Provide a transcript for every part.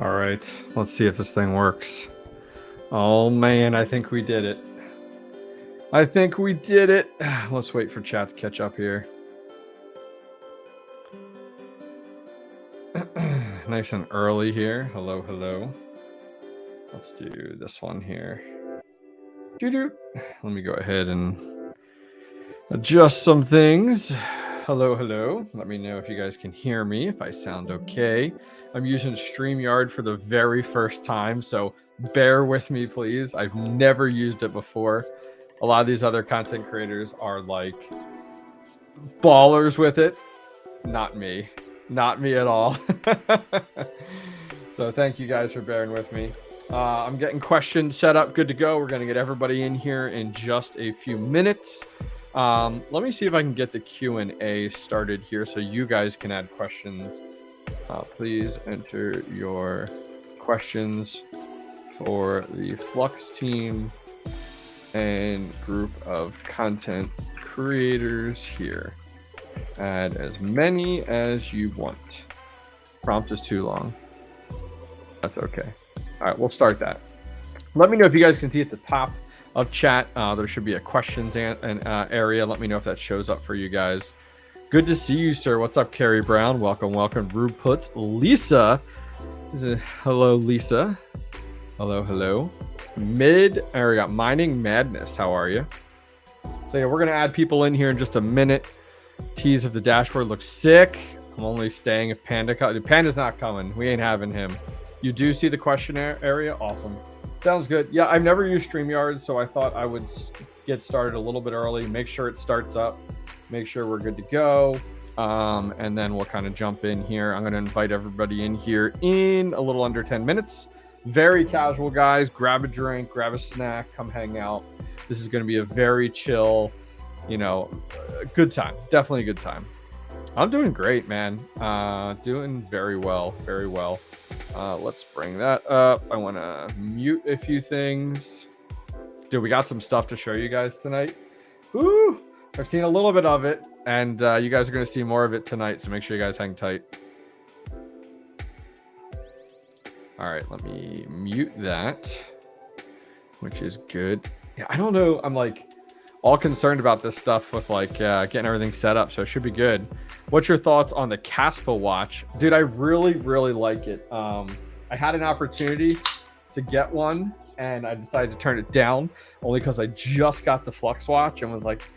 All right, let's see if this thing works. Oh man, I think we did it. I think we did it. Let's wait for chat to catch up here. Nice and early here. Hello, hello. Let's do this one here. Let me go ahead and adjust some things. Hello, hello. Let me know if you guys can hear me, if I sound okay. I'm using StreamYard for the very first time, so bear with me, please. I've never used it before. A lot of these other content creators are like ballers with it. Not me. Not me at all. So thank you guys for bearing with me. I'm getting questions set up. Good to go. We're going to get everybody in here in just a few minutes. Let me see if I can get the Q&A started here so you guys can add questions. Please enter your questions for the Flux team and group of content creators here. Add as many as you want. Prompt is too long. That's okay. All right, we'll start that. Let me know if you guys can see at the top of chat. There should be a questions area. Let me know if that shows up for you guys. Good to see you, sir. What's up, Carrie Brown? Welcome, welcome. Rube Puts. Lisa. Hello, Lisa. Hello, hello. We got Mining Madness. How are you? So yeah, we're gonna add people in here in just a minute. Tease of the dashboard looks sick. I'm only staying if Panda comes. Panda's not coming. We ain't having him. You do see the questionnaire area? Awesome. Sounds good. Yeah, I've never used StreamYard, so I thought I would get started a little bit early, make sure it starts up, make sure we're good to go, and then we'll kind of jump in here. I'm going to invite everybody in here in a little under 10 minutes. Very casual, guys. Grab a drink, grab a snack, come hang out. This is going to be a very chill, you know, good time. Definitely a good time. I'm doing great, man. Doing very well, very well. Let's bring that up. I want to mute a few things. Dude, we got some stuff to show you guys tonight. Woo! I've seen a little bit of it, and you guys are going to see more of it tonight, so make sure you guys hang tight. All right, let me mute that, which is good. Yeah, I don't know. I'm like all concerned about this stuff with like getting everything set up, so it should be good. What's your thoughts on the 𝗏𝐻𝐴 watch? Dude, I really like it. I had an opportunity to get one, and I decided to turn it down only because I just got the Flux watch and was like,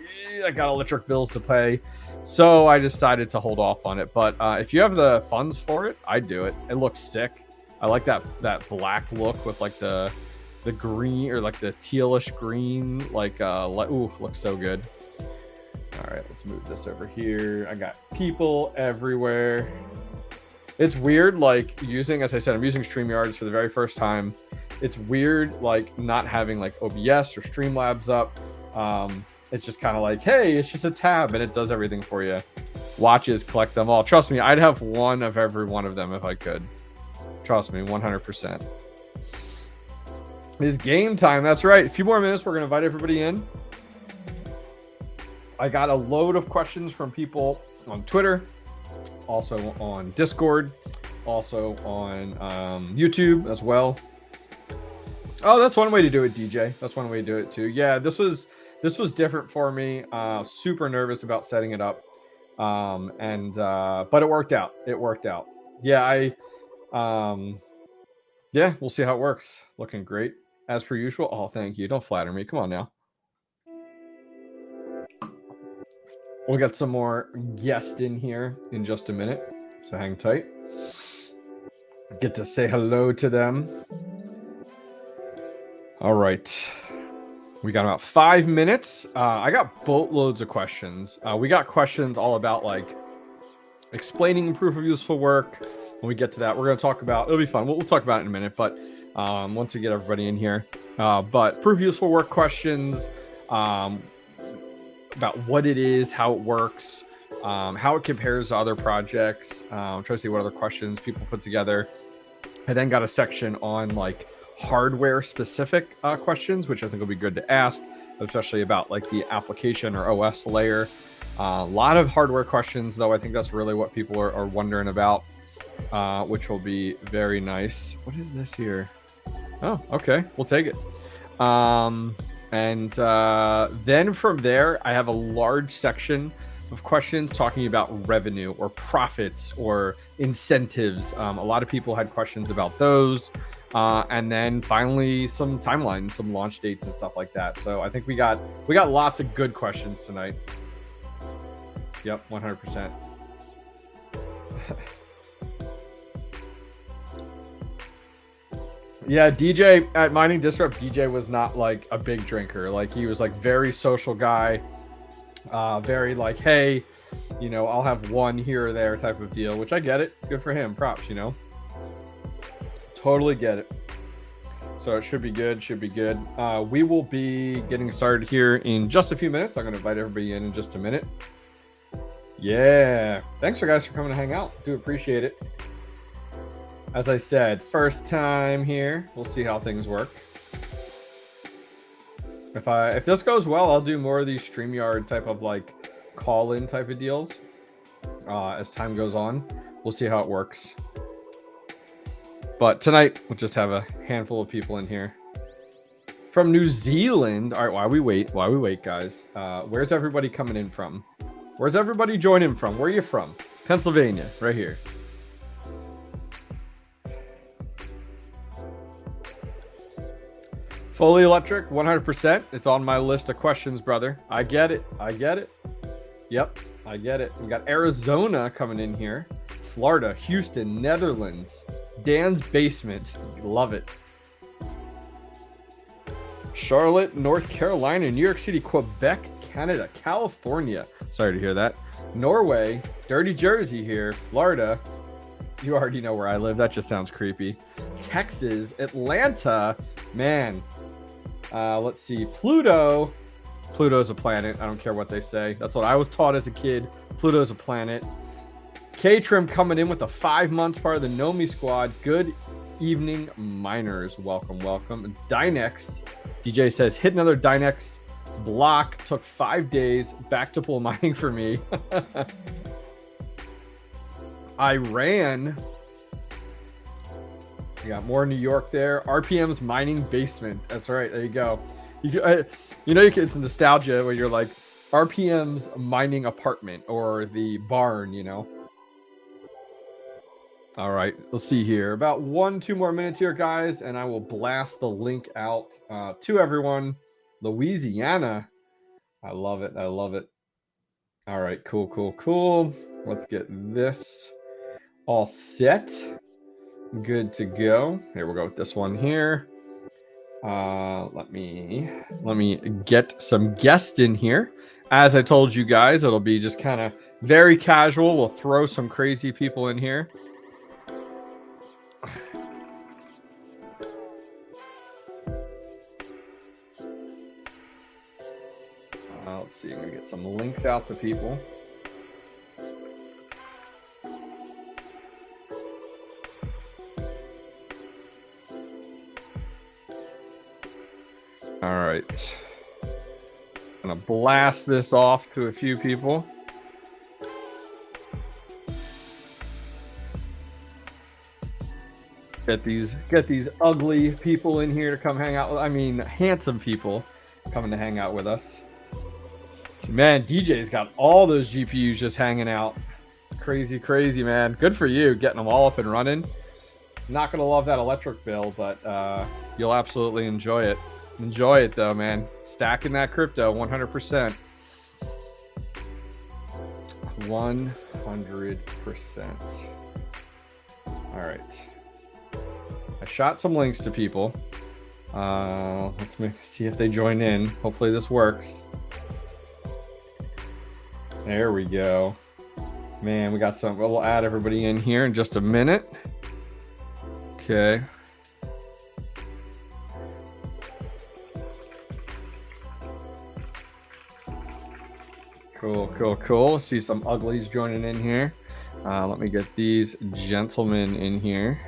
I got electric bills to pay. So I decided to hold off on it. But if you have the funds for it, I'd do it. It looks sick. I like that black look with like the green, or like the tealish green, like ooh, looks so good. All right, let's move this over here. I got people everywhere. It's weird, like using, as I said, I'm using StreamYards for the very first time. It's weird, like not having like OBS or Streamlabs up. It's just kind of like, hey, it's just a tab and it does everything for you. Watches, collect them all. Trust me, I'd have one of every one of them if I could. Trust me, 100%. It's game time. That's right. A few more minutes. We're going to invite everybody in. I got a load of questions from people on Twitter, also on Discord, also on YouTube as well. Oh, that's one way to do it, DJ. That's one way to do it too. Yeah, this was different for me. Super nervous about setting it up, but it worked out. It worked out. Yeah, yeah, we'll see how it works. Looking great as per usual. Oh, thank you. Don't flatter me. Come on now. We'll get some more guests in here in just a minute, so hang tight. Get to say hello to them. All right. We got about 5 minutes. I got boatloads of questions. We got questions all about like explaining proof of useful work. When we get to that, we're going to talk about, it'll be fun. We'll talk about it in a minute, but once we get everybody in here. But proof of useful work questions, about what it is, how it works, how it compares to other projects. I'm trying to see what other questions people put together. I then got a section on like hardware specific questions, which I think will be good to ask. especially about like the application or OS layer. A lot of hardware questions, though. I think that's really what people are wondering about, which will be very nice. What is this here? Oh, okay. We'll take it. And then from there, I have a large section of questions talking about revenue or profits or incentives. A lot of people had questions about those. And then finally some timelines, some launch dates and stuff like that. So I think we got lots of good questions tonight. Yep, 100%. Yeah, DJ at Mining Disrupt, DJ was not like a big drinker. Like he was like very social guy, very like, hey, you know, I'll have one here or there type of deal, which I get it. Good for him. Props, you know. Totally get it. So it should be good. Should be good. We will be getting started here in just a few minutes. I'm going to invite everybody in just a minute. Yeah. Thanks, guys, for coming to hang out. Do appreciate it. As I said, first time here. We'll see how things work. If this goes well, I'll do more of these StreamYard type of like call-in type of deals as time goes on. We'll see how it works. But tonight, we'll just have a handful of people in here. From New Zealand. All right, while we wait, guys. Where's everybody coming in from? Where's everybody joining from? Where are you from? Pennsylvania, right here. Fully electric, 100%. It's on my list of questions, brother. I get it. I get it. Yep, I get it. We got Arizona coming in here. Florida, Houston, Netherlands. Dan's basement. Love it. Charlotte, North Carolina, New York City, Quebec, Canada, California. Sorry to hear that. Norway, Dirty Jersey here. Florida. You already know where I live. That just sounds creepy. Texas, Atlanta. Man. Let's see. Pluto. Pluto's a planet. I don't care what they say. That's what I was taught as a kid. Pluto's a planet. K-Trim coming in with a 5 months part of the Know Me squad. Good evening, miners. Welcome, welcome. Dynex. DJ says, hit another Dynex block. Took 5 days. Back to pool mining for me. Iran. We got more New York there. RPM's mining basement. That's right. There you go. You know, it's nostalgia where you're like, RPM's mining apartment or the barn, you know. All right, we'll see here. About 1-2 more minutes here, guys, and I will blast the link out to everyone. Louisiana. I love it. I love it. All right, cool, cool, cool. Let's get this all set. Good to go. Here we'll go with this one here. Let me get some guests in here. As I told you guys, it'll be just kind of very casual. We'll throw some crazy people in here. Let's see. I'm gonna get some links out to people. All right. I'm gonna blast this off to a few people. Get these ugly people in here to come hang out with. I mean, handsome people coming to hang out with us. Man, DJ's got all those GPUs just hanging out. Crazy, crazy, man. Good for you, getting them all up and running. Not gonna love that electric bill, but you'll absolutely enjoy it. Enjoy it though, man. Stacking that crypto, 100%. 100%. All right. I shot some links to people. Let's see if they join in. Hopefully this works. There we go. Man, we got some. We'll add everybody in here in just a minute. Okay. Cool, cool, cool. See some uglies joining in here. Let me get these gentlemen in here.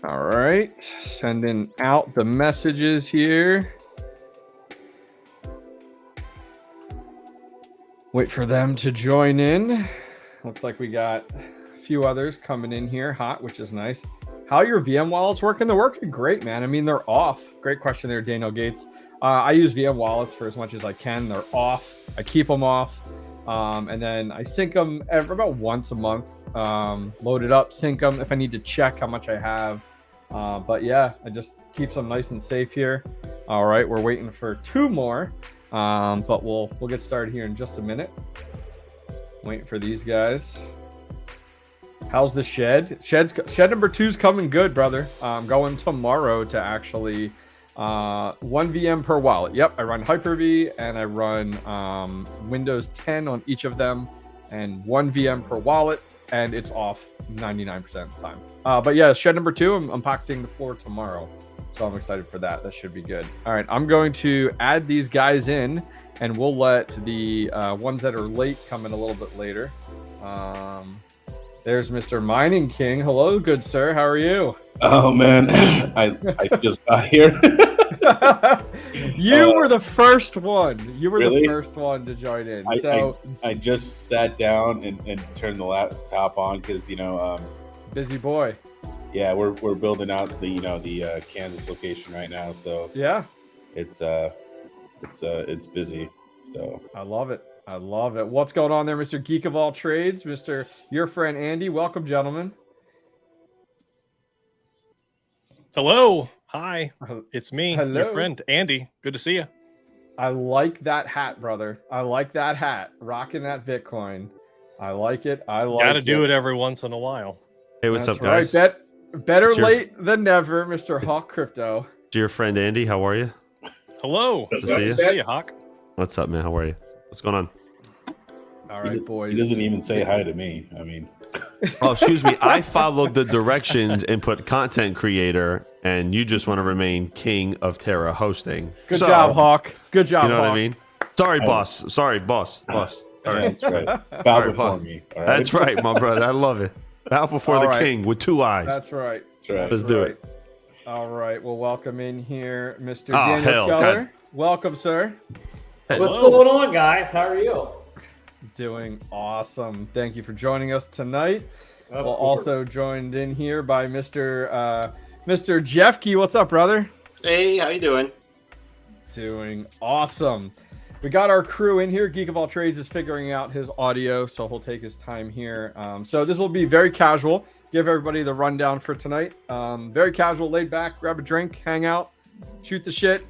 All right, sending out the messages here. Wait for them to join in. Looks like we got a few others coming in here hot, which is nice. How are your VM wallets working? They're working great, man. I mean, they're off. Great question there, Daniel Gates. I use VM wallets for as much as I can. They're off. I keep them off. And then I sync them about once a month. Load it up, sync them if I need to check how much I have. But yeah, I just keep them nice and safe here. All right, we're waiting for 2 more. But we'll get started here in just a minute. Waiting for these guys. How's the shed? Shed number 2's coming good, brother. I'm going tomorrow to actually 1 VM per wallet. Yep, I run Hyper-V and I run Windows 10 on each of them, and 1 VM per wallet, and it's off 99% of the time. But yeah, shed number 2, I'm unboxing the floor tomorrow. So I'm excited for that. That should be good. All right, I'm going to add these guys in, and we'll let the ones that are late come in a little bit later. There's Mr. Mining King. Hello, good sir. How are you? Oh, man. I just got here. You were the first one. You were really? The first one to join in. I just sat down and turned the laptop on because, busy boy. Yeah, we're building out the Kansas location right now, so yeah, it's busy. So I love it. I love it. What's going on there, Mr. Geek of all trades, Mr. Your friend Andy? Welcome, gentlemen. Hello, hi, it's me, Hello. Your friend Andy. Good to see you. I like that hat, brother. I like that hat. Rocking that Bitcoin. I like it. I like it. Gotta do it every once in a while. Hey, what's That's up, guys? Right. Better late than never, Mr. Hawk Crypto. Dear friend Andy, how are you? Hello. Good to see you. See you, Hawk. What's up, man? How are you? What's going on? All right, boys. He doesn't even say hi to me. I mean, oh, excuse me. I followed the directions and put content creator, and you just want to remain king of Terra hosting. Good job, Hawk. Good job, You know Hawk. what I mean? Sorry, boss. Sorry, boss. Boss. All right, that's right. Bow before me. All right? That's right, my brother. I love it. Bow before All the right. king with 2 eyes. That's right. That's right. Let's do it. All right. Well, welcome in here, Mr. Oh, Daniel hell, Keller. God. Welcome, sir. What's going on, guys? How are you? Doing awesome. Thank you for joining us tonight. Of We're course. also joined in here by Mr. 𝗟𝐽𝐬𝐿𝐿𝐿𝐿𝐿𝐿𝐿𝐿𝐿𝐿𝐿𝐿𝐿𝐿𝐿𝐿𝐿𝐿. Jeff Key. What's up, brother? Doing awesome. We got our crew in here. Geek of all trades is figuring out his audio, so he'll take his time here. So this will be very casual. Give everybody the rundown for tonight. Very casual, laid back, grab a drink, hang out, shoot the shit,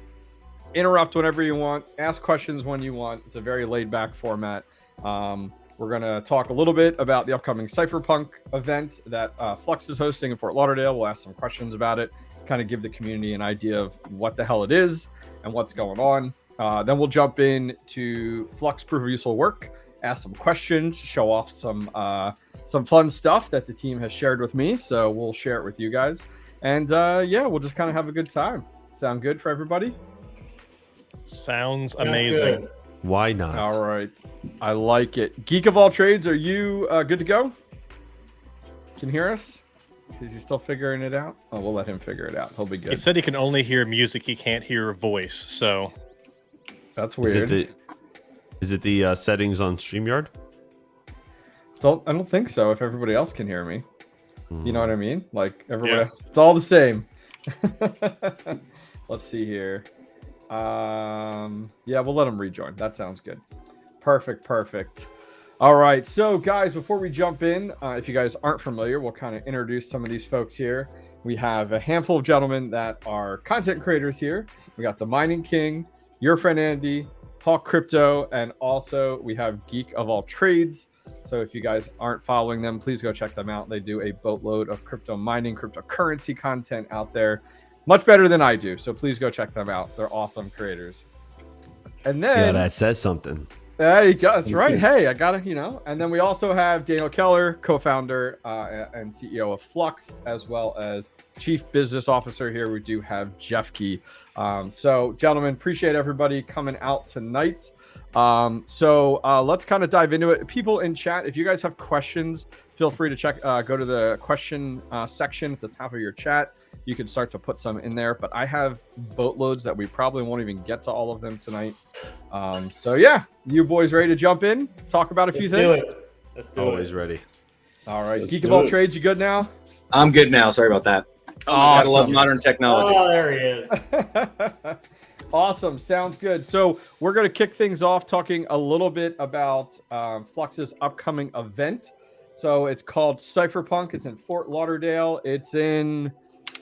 interrupt whenever you want, ask questions when you want. It's a very laid back format. We're going to talk a little bit about the upcoming CypherPunk event that Flux is hosting in Fort Lauderdale. We'll ask some questions about it, kind of give the community an idea of what the hell it is and what's going on. Then we'll jump in to Flux Proof of Useful Work, ask some questions, show off some fun stuff that the team has shared with me. So we'll share it with you guys. And yeah, we'll just kind of have a good time. Sound good for everybody? Sounds Sounds amazing. good. Why not? All right. I like it. Geek of all trades, are you good to go? Can you hear us? Is he still figuring it out? Oh, we'll let him figure it out. He'll be He good. said he can only hear music. He can't hear a voice. So That's Is weird. it the settings on StreamYard? I don't think so. If everybody else can hear me, you know what I mean? Like everybody Yeah. else, it's all the same. Let's see here. Yeah, we'll let him rejoin. That sounds good. Perfect. All right, so guys, before we jump in, if you guys aren't familiar, we'll kind of introduce some of these folks here. We have a handful of gentlemen that are content creators here. We got the Mining King, Your Friend Andy, Hawk Crypto, and also we have Geek of all trades. So if you guys aren't following them, please go check them out. They do a boatload of crypto mining, cryptocurrency content out there. Much better than I do. So please go check them out. They're awesome creators. And then Yeah, that says something. there you go. That's right. Hey, I got to, And then we also have Daniel Keller, co-founder and CEO of Flux, as well as Chief Business Officer here. We do have Jeff Key. So, gentlemen, appreciate everybody coming out tonight. Let's kind of dive into it. People in chat, if you guys have questions, feel free to go to the question section at the top of your chat. You can start to put some in there, but I have boatloads that we probably won't even get to all of them tonight. Yeah, you boys ready to jump in? Talk about a few things? Let's do Always it. ready. All right, Let's Geek do of all it. trades, you good now? I'm good now. Sorry about that. I love Awesome. modern technology. Oh, there he is. Awesome. Sounds good. So we're going to kick things off talking a little bit about Flux's upcoming event. So it's called CypherPunk. It's in Fort Lauderdale. It's in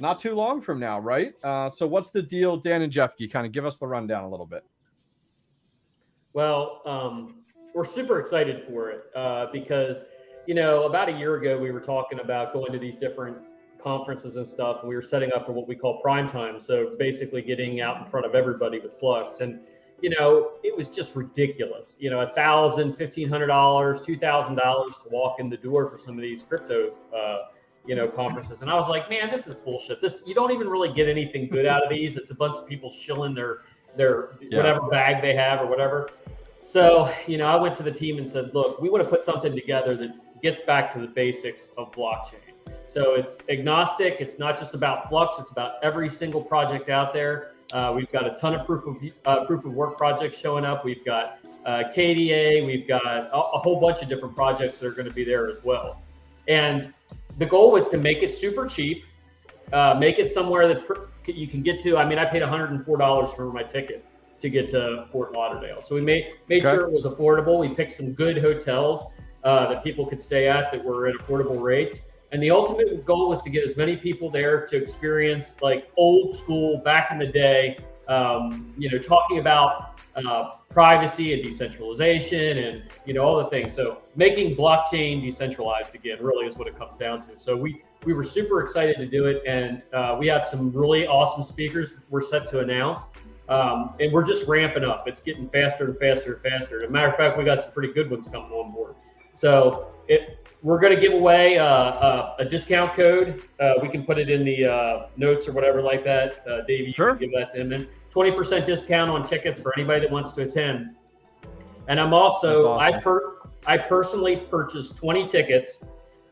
not too long from now, right? So what's the deal, Dan and Jeff? Can you kind of give us the rundown a little bit? Well, we're super excited for it because, about a year ago, we were talking about going to these different conferences and stuff, and we were setting up for what we call prime time. So basically getting out in front of everybody with Flux. And, it was just ridiculous. $1,000, $1,500, $2,000 to walk in the door for some of these crypto, conferences. And I was like, man, this is bullshit. You don't even really get anything good out of these. It's a bunch of people shilling their whatever bag they have or whatever. So, I went to the team and said, look, we want to put something together that gets back to the basics of blockchain. So it's agnostic. It's not just about Flux. It's about every single project out there. We've got a ton of proof of work projects showing up. We've got KDA. We've got a whole bunch of different projects that are going to be there as well. And the goal was to make it super cheap, make it somewhere that you can get to. I mean, I paid $104 for my ticket to get to Fort Lauderdale. So we made sure it was affordable. We picked some good hotels that people could stay at that were at affordable rates. And the ultimate goal was to get as many people there to experience like old school back in the day, talking about privacy and decentralization and, all the things. So making blockchain decentralized again really is what it comes down to. So we were super excited to do it. And we have some really awesome speakers we're set to announce. And we're just ramping up. It's getting faster and faster and faster. As a matter of fact, we got some pretty good ones coming on board. So we're going to give away a discount code. We can put it in the notes or whatever like that. Davey, Sure. you can give that to him. And 20% discount on tickets for anybody that wants to attend. And I'm also, awesome. I personally purchased 20 tickets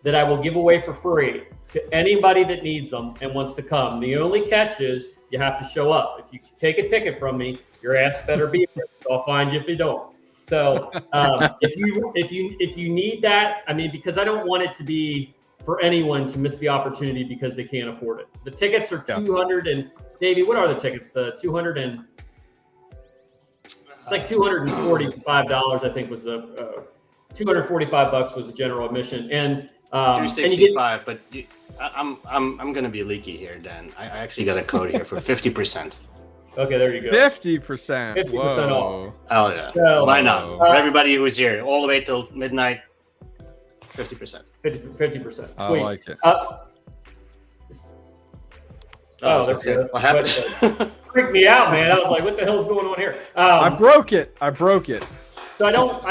that I will give away for free to anybody that needs them and wants to come. The only catch is you have to show up. If you take a ticket from me, your ass better be there. I'll find you if you don't. So if you need that, I mean, because I don't want it to be for anyone to miss the opportunity because they can't afford it. The tickets are 200 and Davey, what are the tickets? The 200 and it's like $245. I think was the $245 was the general admission, and 265. But I'm gonna be leaky here, Dan. I actually got a code here for 50%. Okay, there you go. 50%. 50% off. Oh yeah. So, why not? For everybody who was here all the way till midnight, 50%. 50%. Sweet. I like it. That's good. What happened? Freaked me out, man. I was like, what the hell's going on here? I broke it. So I don't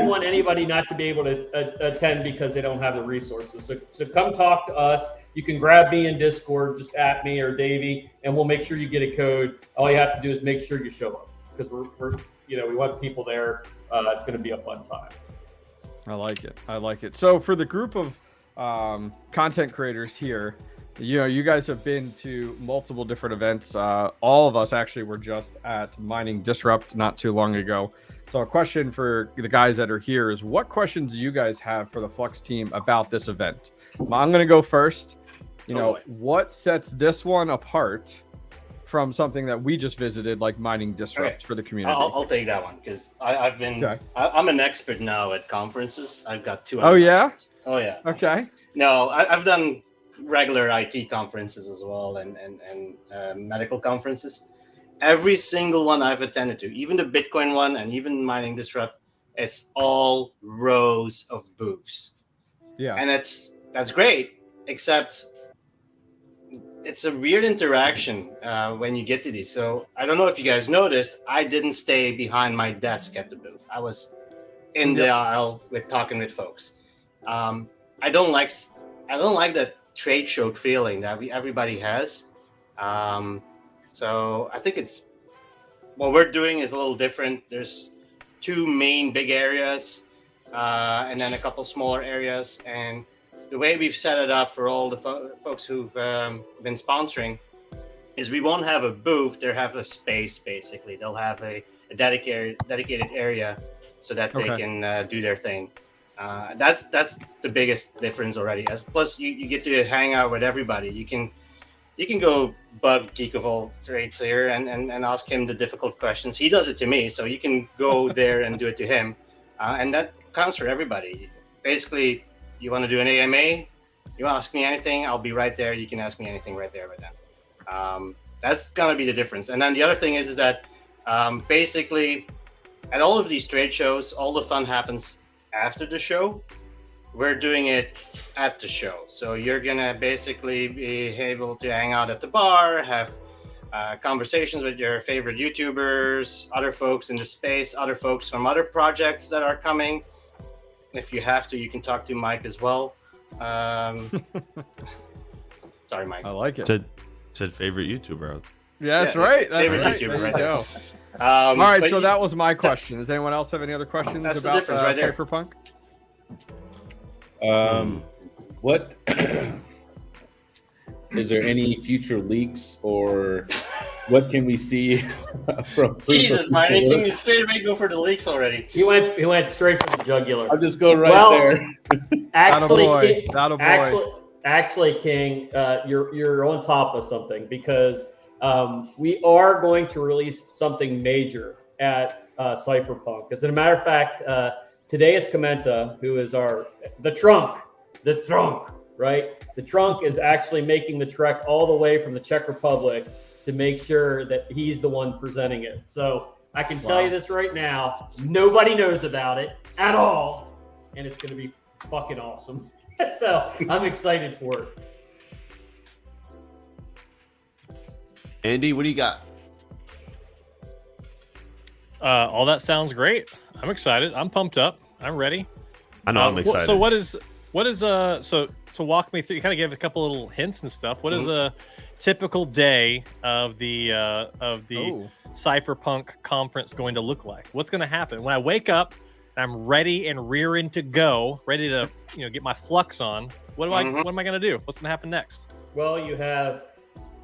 want anybody not to be able to attend because they don't have the resources. So come talk to us. You can grab me in Discord, just at me or Davey, and we'll make sure you get a code. All you have to do is make sure you show up because we're we want people there. It's going to be a fun time. I like it. So for the group of content creators here, you guys have been to multiple different events. All of us actually were just at Mining Disrupt not too long ago. So a question for the guys that are here is, what questions do you guys have for the Flux team about this event? I'm going to go first. What sets this one apart from something that we just visited, like Mining Disrupt for the community? I'll take that one because I've been. Okay. I'm an expert now at conferences. I've got 200. Oh yeah. Oh yeah. Okay. No, I've done regular IT conferences as well and medical conferences. Every single one I've attended to, even the Bitcoin one and even Mining Disrupt, it's all rows of booths. Yeah. And that's great, except it's a weird interaction when you get to these. So I don't know if you guys noticed, I didn't stay behind my desk at the booth. I was in the aisle talking with folks. I don't like that trade show feeling that everybody has. So I think what we're doing is a little different. There's two main big areas, and then a couple smaller areas. And the way we've set it up for all the folks who've been sponsoring is we won't have a booth. They'll have a space, basically. They'll have a dedicated area so that they can do their thing. That's the biggest difference already. Plus, you get to hang out with everybody. You can go bug 𝗃𝐢𝐬𝐿 here and ask him the difficult questions. He does it to me, so you can go there and do it to him. And that counts for everybody. Basically, you want to do an AMA, you ask me anything, I'll be right there. You can ask me anything right there, right then. That's gonna be the difference. And then the other thing is that basically at all of these trade shows, all the fun happens after the show. We're doing it at the show. So you're gonna basically be able to hang out at the bar, have conversations with your favorite YouTubers, other folks in the space, other folks from other projects that are coming. If you have to, you can talk to Mike as well. Sorry, Mike. I like it. Said favorite YouTuber. Yeah, that's right. That's favorite right. YouTuber There you right go. there. All right, so that was my question. Does anyone else have any other questions That's the about difference right there. CypherPunk? What is there any future leaks, or what can we see from Jesus, Mike, can you straight away go for the leaks already? He went straight for the jugular. I'll just go right Well, there. Actually, Attaboy. King, Attaboy. actually, King, you're on top of something, because we are going to release something major at CypherPunk. As a matter of fact, today is 𝗃𝐸𝐿𝐻, who is the trunk, right? The trunk is actually making the trek all the way from the Czech Republic to make sure that he's the one presenting it. So I can tell you this right now, nobody knows about it at all, and it's going to be fucking awesome. So I'm excited for it. Andy, what do you got? All that sounds great. I'm excited. I'm pumped up. I'm ready. I know I'm excited. So what is so walk me through, you kind of give a couple little hints and stuff. What is a typical day of the CypherPunk conference going to look like? What's going to happen when I wake up and I'm ready and rearing to go, ready to get my Flux on? What am I going to do? What's going to happen next? Well, you have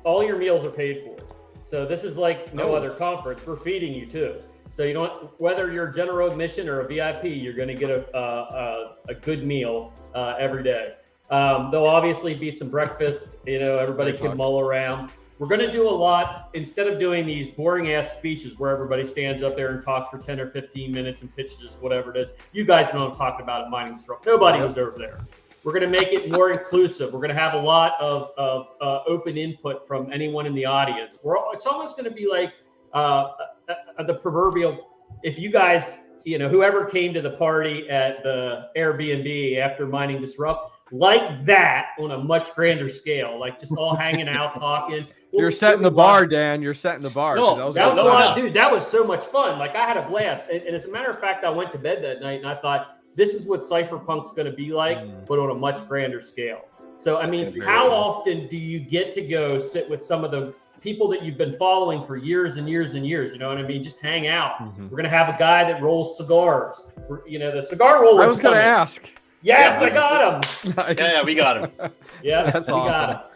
all your meals are paid for. So this is like no other conference. We're feeding you too. So you don't, whether you're general admission or a VIP, you're going to get a good meal every day. There'll obviously be some breakfast. Everybody can mull around. We're going to do a lot, instead of doing these boring ass speeches where everybody stands up there and talks for 10 or 15 minutes and pitches whatever it is. You guys know I'm talking about at Mining Disrupt. Nobody was over there. We're going to make it more inclusive. We're going to have a lot of open input from anyone in the audience. It's almost going to be like the proverbial, if you guys, whoever came to the party at the Airbnb after Mining Disrupt, like that on a much grander scale, like just all hanging out, talking. You're setting the bar, Dan. You're setting the bar. No, that was a lot, dude. That was so much fun. Like, I had a blast. And as a matter of fact, I went to bed that night and I thought, this is what CypherPunk's going to be like, but on a much grander scale. So, I mean, how often do you get to go sit with some of the people that you've been following for years and years and years? You know what I mean? Just hang out. We're going to have a guy that rolls cigars. The cigar roller. I was going to ask. Yes, I got him. Yeah, we got him. Yeah, That's we got awesome. him.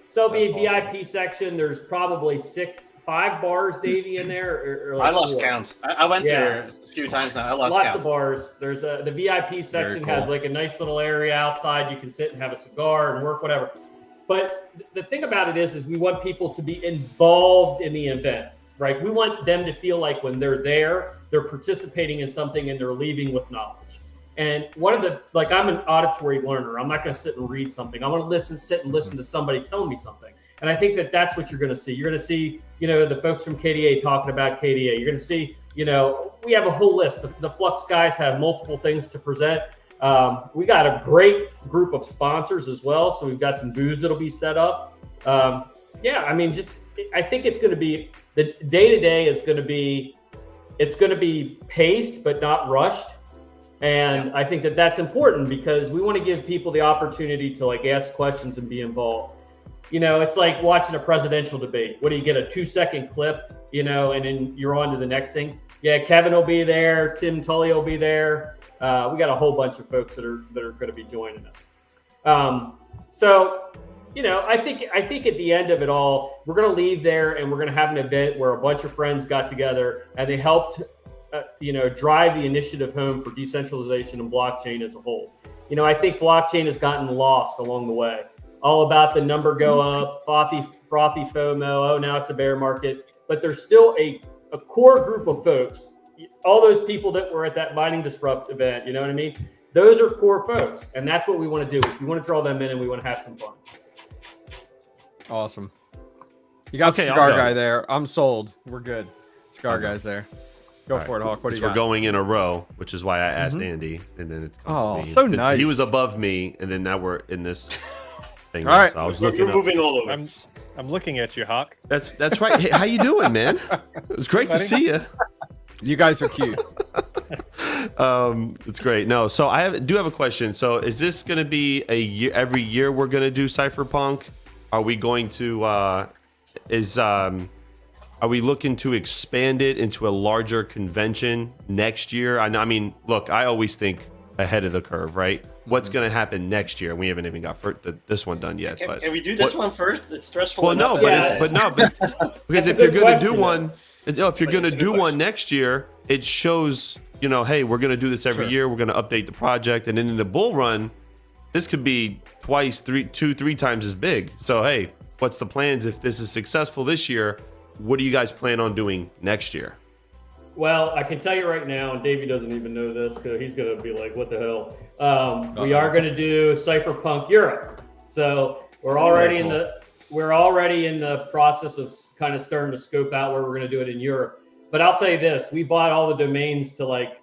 So it'll be a VIP section. There's probably 5 bars, Davy, in there. Or like I lost 4. count. I went there a few times now. I lost Lots count. of bars. There's the VIP section has like a nice little area outside. You can sit and have a cigar and work, whatever. But the thing about it is we want people to be involved in the event, right? We want them to feel like when they're there, they're participating in something and they're leaving with knowledge. And one of I'm an auditory learner. I'm not going to sit and read something. I want to sit and listen to somebody tell me something. And I think that's what you're going to see. You're going to see, the folks from KDA talking about KDA. You're going to see, we have a whole list. The Flux guys have multiple things to present. We got a great group of sponsors as well. So we've got some booths that'll be set up. I think it's going to be, the day-to-day is going to be, it's going to be paced, but not rushed. And I think that's important because we want to give people the opportunity to ask questions and be involved. It's like watching a presidential debate. What do you get, a 2-second clip, and then you're on to the next thing? Yeah, Kevin will be there. Tim Tully will be there. We got a whole bunch of folks that are going to be joining us. So, you know, I think at the end of it all, we're going to leave there and we're going to have an event where a bunch of friends got together and they helped, you know, drive the initiative home for decentralization and blockchain as a whole. You know, I think blockchain has gotten lost along the way. All about the number go up, frothy FOMO. Oh, now it's a bear market. But there's still a core group of folks, all those people that were at that Mining Disrupt event, you know what I mean? Those are core folks. And that's what we want to do is we want to draw them in and we want to have some fun. Awesome. You got the cigar guy there. I'm sold. We're good. Cigar guy's there. Go for it, Hawk. What do you got? We're going in a row, which is why I asked Andy, and then it's oh, so nice. He was above me, and then now we're in this thing. All right, so I was looking. You're moving all over. I'm looking at you, Hawk. That's right. Hey, how you doing, man? It's great to see you. You guys are cute. It's great. No, so I do have a question. So is this going to be a year? Every year we're going to do CypherPunk? Are we going to? Are we looking to expand it into a larger convention next year? I mean, look, I always think ahead of the curve, right? What's going to happen next year? We haven't even got this one done yet. Can we do this one first? It's stressful. Well, no, but because if you're going to do one, if you're going to do one next year, it shows, you know, hey, we're going to do this every year. We're going to update the project, and then in the bull run, this could be two, three times as big. So, hey, what's the plans if this is successful this year? What do you guys plan on doing next year? Well, I can tell you right now, and Davey doesn't even know this because he's going to be like, what the hell? We are going to do CypherPunk Europe. So we're already in the process of kind of starting to scope out where we're going to do it in Europe. But I'll tell you this, we bought all the domains to like,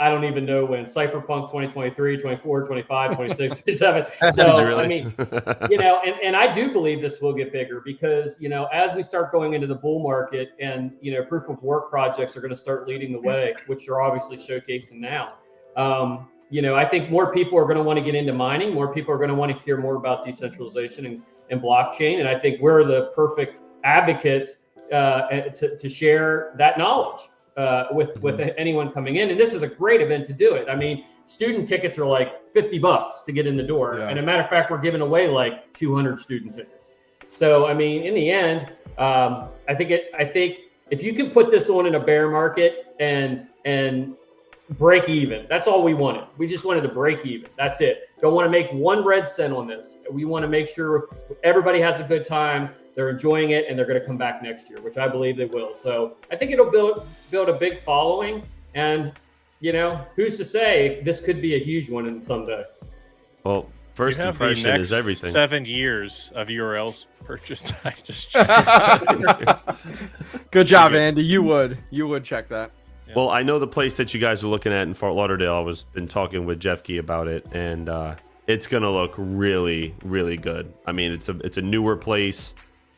I don't even know when, CypherPunk 2023, 24, 25, 26, 27. So, really? I mean, you know, and I do believe this will get bigger because, you know, as we start going into the bull market and, you know, proof of work projects are going to start leading the way, which they're obviously showcasing now. You know, I think more people are going to want to get into mining. More people are going to want to hear more about decentralization and blockchain. And I think we're the perfect advocates to share that knowledge. With anyone coming in, and this is a great event to do it. I mean, student tickets are like $50 to get in the door, and a matter of fact, we're giving away like 200 student tickets. So, I mean, in the end, I think if you can put this on in a bear market and break even, that's all we wanted. We just wanted to break even. That's it. Don't want to make one red cent on this. We want to make sure everybody has a good time. They're enjoying it, and they're going to come back next year, which I believe they will. So I think it'll build a big following, and you know, who's to say this could be a huge one in someday. Well, first impression is everything. 7 years of URLs purchased. I just good job, Andy. You would check that. Yeah. Well, I know the place that you guys are looking at in Fort Lauderdale. I was been talking with 𝗏𝐿𝐾𝐫 about it, and it's gonna look really, really good. I mean, it's a newer place.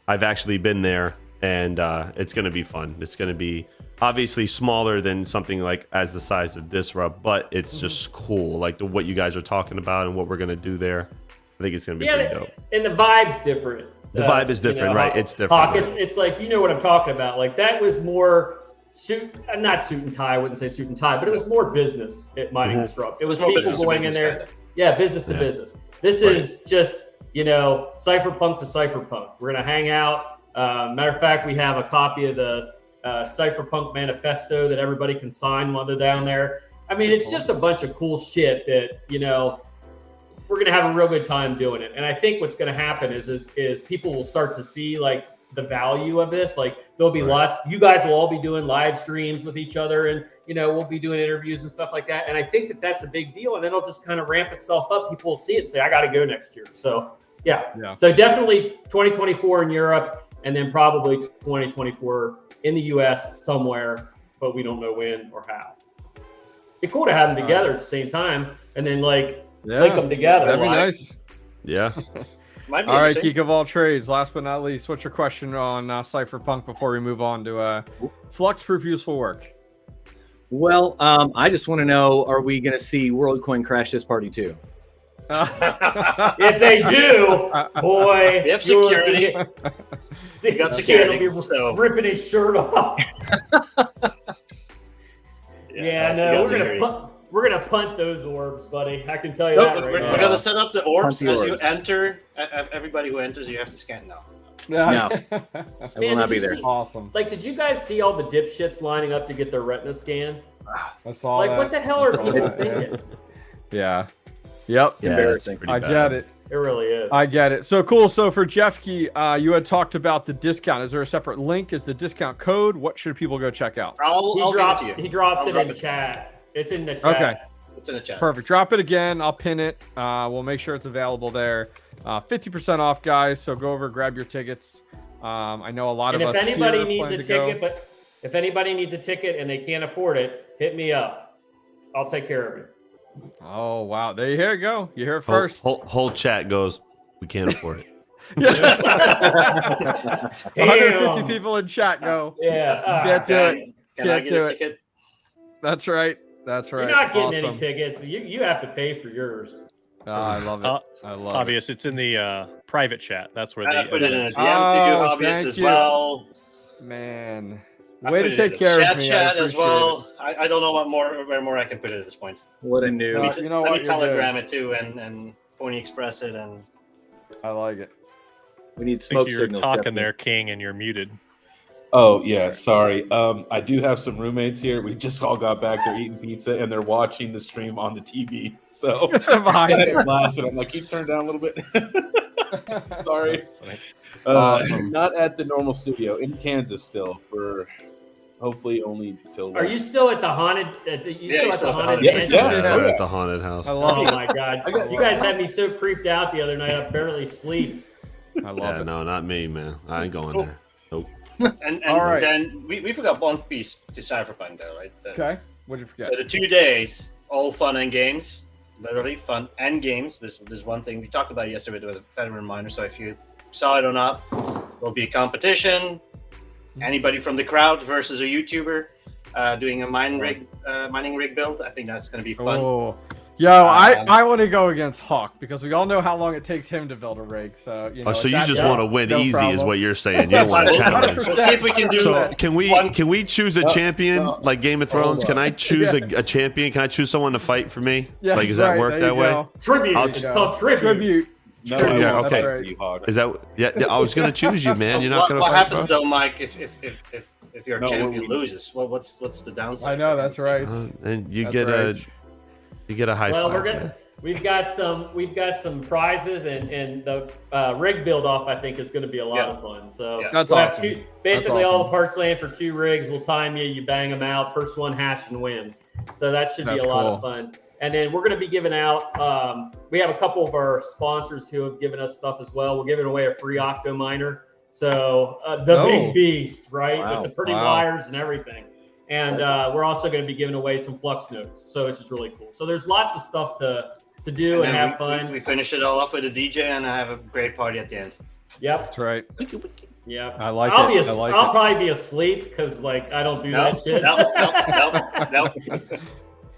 I've actually been there, and it's going to be fun. It's going to be obviously smaller than something like as the size of 𝗏𝐿𝐷, but it's just cool. Like what you guys are talking about and what we're going to do there. I think it's going to be pretty dope. And the vibe's different. The vibe is different, you know, right? It's different. Hawk, it's like, you know what I'm talking about. Like that was more not suit and tie. I wouldn't say suit and tie, but it was more business at Mining Disrupt. It was people going in there. Yeah, business to business. This is just, you know, CypherPunk to CypherPunk. We're going to hang out. Matter of fact, we have a copy of the CypherPunk manifesto that everybody can sign while they're down there. I mean, it's just a bunch of cool shit that, you know, we're going to have a real good time doing it. And I think what's going to happen is people will start to see like the value of this. Like there'll be lots, you guys will all be doing live streams with each other, and, you know, we'll be doing interviews and stuff like that. And I think that that's a big deal. And then it'll just kind of ramp itself up. People will see it and say, I got to go next year. So yeah. So definitely 2024 in Europe, and then probably 2024 in the US somewhere, but we don't know when or how. It'd be cool to have them together at the same time, and then link them together. That'd be nice. Yeah. Might be all right, Geek of all trades. Last but not least, what's your question on CypherPunk before we move on to Flux proof useful work? Well, I just want to know: are we going to see WorldCoin crash this party too? If they do, boy, we have security. You got security. Be ripping his shirt off. Yeah, you no, guys we're agree. we're gonna punt those orbs, buddy. I can tell you No, that right we're now. gonna set up the orbs Punt the as you orbs. enter. Everybody who enters, you have to scan now. No. I will Man, not did be you there. see- Awesome. Like, did you guys see all the dipshits lining up to get their retina scan? I saw Like, that. what the hell are people Yeah. thinking? Yeah. Yep. It's embarrassing. pretty I bad. get it. Uh, It really is. I get it. So cool. So for 𝗟𝐺𝐸, you had talked about the discount. Is there a separate link? Is the discount code? What should people go check out? I'll give it to you. He dropped I'll it drop in it. chat. It's in the chat. Okay. It's in the chat. Perfect. Drop it again. I'll pin it. We'll make sure it's available there. 50% off, guys. So go over, grab your tickets. I know a lot And of if us anybody here needs plan a to go. ticket, but if anybody needs a ticket and they can't afford it, hit me up. I'll take care of it. Oh wow, there you go. You hear it Whole, first. whole chat goes, we can't afford it. 150 people in chat go. Yeah. Can't do it. Can I Can't get do a it. ticket? That's right. That's right. You're not getting Awesome. any tickets. You have to pay for yours. I love it. I love it. Obvious. It's in the private chat. That's where I the put it in a DM to you, Oh, obvious thank as you. well. Man, I way put to it take in care the of me. I Chat as appreciate well. I don't know where more I can put it at this point. What a new. No, you know Let what, me you're good. telegram it too and Pony Express it and. it. I like it. We need I think smoke you're signals. talking definitely. there, King, and you're muted. Oh yeah, sorry. I do have some roommates here. We just all got back. They're eating pizza and they're watching the stream on the TV. So Behind I had you. it blasted. I'm like, keep turning down a little bit. Sorry. Awesome. Not at the normal studio in Kansas still for hopefully only till. Are you still at the haunted? Yeah, Still at the he's still at the haunted haunted- mansion? Yeah. Yeah, Oh, we're yeah. at the haunted house. I love Oh it. my god! I got- You guys had me so creeped out the other night. I barely sleep. I love Yeah, it. no, not me, man. I ain't going Oh. there. Nope. And All right. then we forgot one piece to CypherPunk though, right? Okay. What did you forget? So the 2 days, all fun and games, literally fun and games. There's one thing we talked about yesterday. It was a kind of reminder. So if you saw it or not, there'll be a competition. Anybody from the crowd versus a YouTuber doing a mining rig build. I think that's going to be fun. Oh, yo, I want to go against Hawk because we all know how long it takes him to build a rig. So you know. Oh, so if you that just does, want to win no easy, is problem. what you're saying. You don't want a challenge. We'll see if we can do So that. can we choose a champion like Game of Thrones? Can I choose a champion? Can I choose someone to fight for me? Yeah, Like, does that right, work there that you way? go. Tribute. I'll It's just- called tribute. No, True, I yeah, won't okay. fight for you, Hawk. Is that yeah? I was gonna choose you, man. You're not gonna What fight, happens bro? though, Mike, if your No, champion we- loses? Well, what's the downside? I know that's right. And you That's get right. a high Well, five. we're man. gonna. We've got some prizes and the rig build off. I think is going to be a lot of fun. So Yeah. That's we'll have awesome. basically, That's all awesome. the parts land for 2 rigs. We'll time you. You bang them out. First one hashed and wins. So that should That's be a lot of cool. fun. And then we're going to be giving out. We have a couple of our sponsors who have given us stuff as well. We're giving away a free octo miner. So the Oh. big beast, right, Wow. with the pretty Wow. wires and everything. And we're also going to be giving away some Flux notes. So it's just really cool. So there's lots of stuff to do and then have fun. We finish it all off with a DJ and I have a great party at the end. Yep. That's right. Yep. I like I'll it. Be I like I'll it. probably be asleep because I don't do No, that shit. no.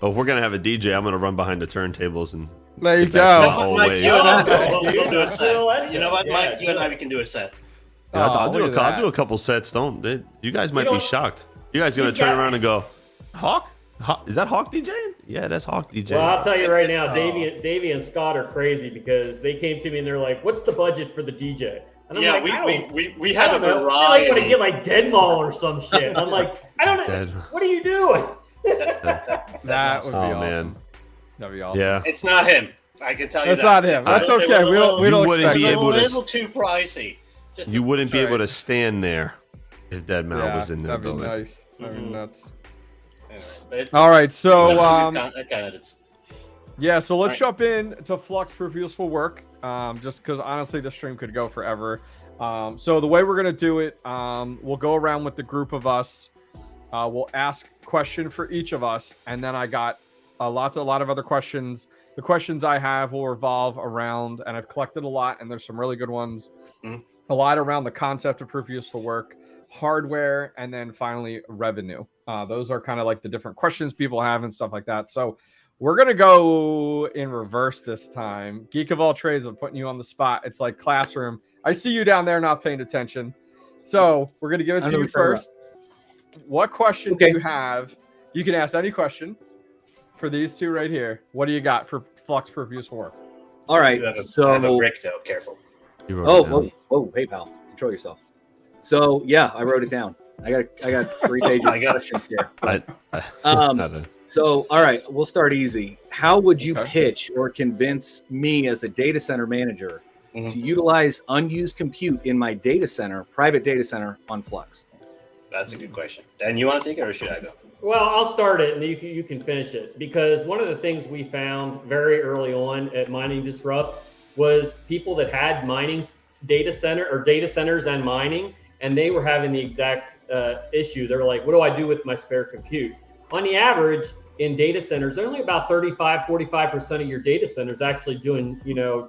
Oh, if we're gonna have a DJ, I'm gonna run behind the turntables and There you Get back to go. my Mike, ways. you and I, Yeah. we'll do a set. Yeah. You know what, Yeah. Mike? You and I, we can do a set. Yeah, I'll Oh, look at I'll that. do a couple sets. You guys might be don't- shocked. You guys gonna He's turn got- around and go, Hawk? Is that Hawk DJing? Yeah, that's Hawk DJing. Well, I'll tell you right It's, now, Davy and Scott are crazy because they came to me and they're like, "What's the budget for the DJ?" And I'm Yeah, like, I don't- we I had a don't know. They're like, variety. want to get like Dead Mall or some shit. And I'm like, I don't know. Dead. What are you doing? That would be Oh, awesome. man. That'd be awesome. Yeah. It's not him. I can tell you That's that. not him. That's It was okay. a We don't. little- We don't You wouldn't expect be It it. was able a to- little too pricey. Just You wouldn't be Sorry. able to stand there if Dead Mal Yeah, was in the that'd be building. nice. That'd be Mhm. nuts. All All right, so candidates. yeah, so let's Right. jump in to Flux Proof Useful Work. Just because honestly, the stream could go forever. So the way we're gonna do it, we'll go around with the group of us. We'll ask question for each of us, and then I got a lot of other questions. The questions I have will revolve around, and I've collected a lot, and there's some really good ones. Mhm. A lot around the concept of proof of useful work, hardware, and then finally revenue. Those are kind of like the different questions people have and stuff like that. So we're gonna go in reverse this time. Geek of all trades, I'm putting you on the spot. It's like classroom. I see you down there not paying attention. So we're gonna give it I to know you what you're first. What question Okay. do you have You can ask any question for these two right here. What do you got for Flux proof of useful work? All right. I have So a brick though. Careful. You wrote it down. Whoa, hey pal, control yourself. So yeah, I wrote it down. I got 3 pages of questions here. So all right, we'll start easy. How would you pitch or convince me as a data center manager to utilize unused compute in my data center, private data center on Flux? That's a good question. Dan, you want to take it or should I go? Well, I'll start it and you can finish it, because one of the things we found very early on at Mining Disrupt was people that had mining data centers and mining, and they were having the exact issue. They're like, what do I do with my spare compute? On the average in data centers, only about 45% of your data centers actually doing,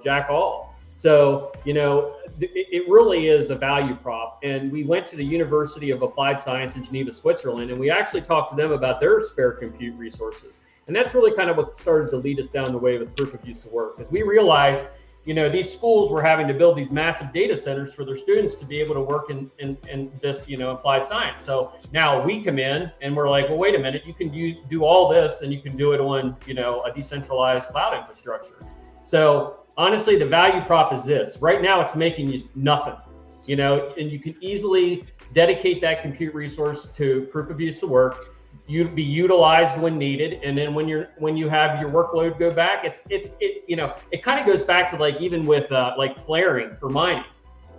jack all. So, it really is a value prop. And we went to the University of Applied Science in Geneva, Switzerland, and we actually talked to them about their spare compute resources. And that's really kind of what started to lead us down the way with proof of use of work, because we realized, these schools were having to build these massive data centers for their students to be able to work in this, applied science. So now we come in and we're like, well, wait a minute, you can do all this and you can do it on, a decentralized cloud infrastructure. So honestly, the value prop is this. Right now, it's making you nothing, and you can easily dedicate that compute resource to proof of use of work. You'd be utilized when needed, and then when you have your workload go back, it kind of goes back to like even with like flaring for mining.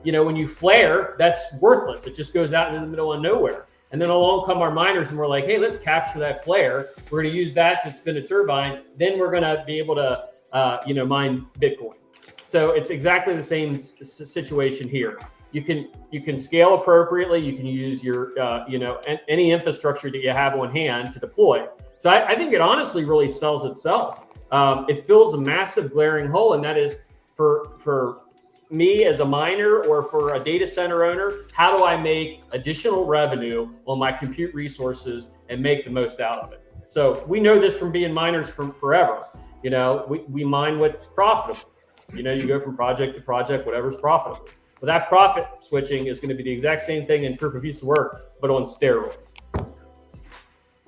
When you flare, that's worthless. It just goes out in the middle of nowhere. And then along come our miners, and we're like, hey, let's capture that flare. We're going to use that to spin a turbine. Then we're going to be able to mine Bitcoin. So it's exactly the same situation here. You can scale appropriately. You can use your any infrastructure that you have on hand to deploy. So I think it honestly really sells itself. It fills a massive glaring hole, and that is for me as a miner or for a data center owner. How do I make additional revenue on my compute resources and make the most out of it? So we know this from being miners from forever. We mine what's profitable. You go from project to project, whatever's profitable. But that profit switching is going to be the exact same thing in proof of use of work, but on steroids.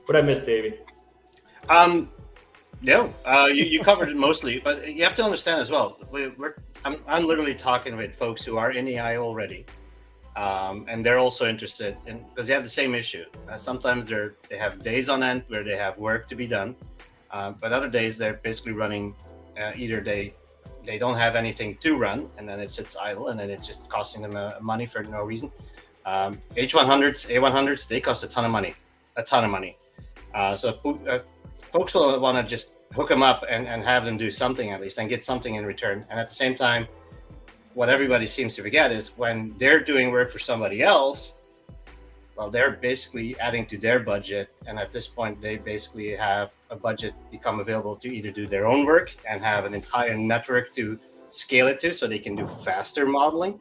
What I missed, Davy? No, you covered it mostly, but you have to understand as well. I'm literally talking with folks who are in the AI already, and they're also interested in, because they have the same issue. Sometimes they have days on end where they have work to be done, but other days they're basically running either they don't have anything to run, and then it sits idle, and then it's just costing them money for no reason. H100s, A100s, they cost a ton of money. So folks will want to just hook them up and have them do something at least and get something in return. And at the same time, what everybody seems to forget is when they're doing work for somebody else, well, they're basically adding to their budget. And at this point, they basically have a budget become available to either do their own work and have an entire network to scale it to so they can do faster modeling.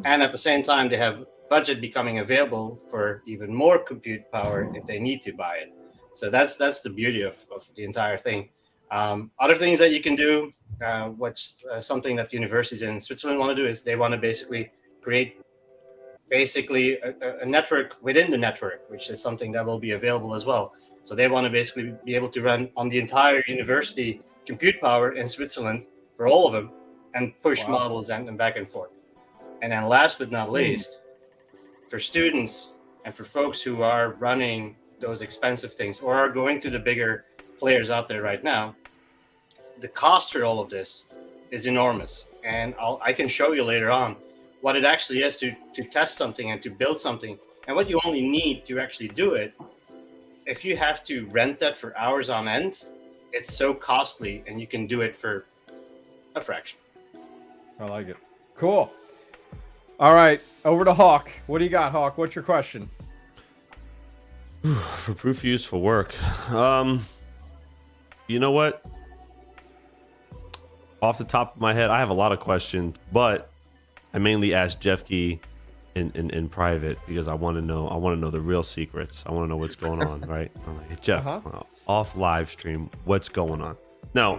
And at the same time, they have budget becoming available for even more compute power if they need to buy it. So that's the beauty of the entire thing. Other things that you can do, what's something that universities in Switzerland want to do is they want to basically create a network within the network, which is something that will be available as well. So they want to basically be able to run on the entire university compute power in Switzerland for all of them and push models and back and forth. And then last but not least, for students and for folks who are running those expensive things or are going to the bigger players out there right now, the cost for all of this is enormous. And I can show you later on what it actually is to test something and to build something, and what you only need to actually do it. If you have to rent that for hours on end, it's so costly, and you can do it for a fraction. I like it. Cool. All right, over to Hawk. What do you got, Hawk? What's your question? For proof of use for work. You know what? Off the top of my head, I have a lot of questions, but I mainly asked 𝗟𝐿𝐺𝐸 in private because I want to know the real secrets. I want to know what's going on, right? I'm like, hey, Jeff, off live stream, what's going on? No,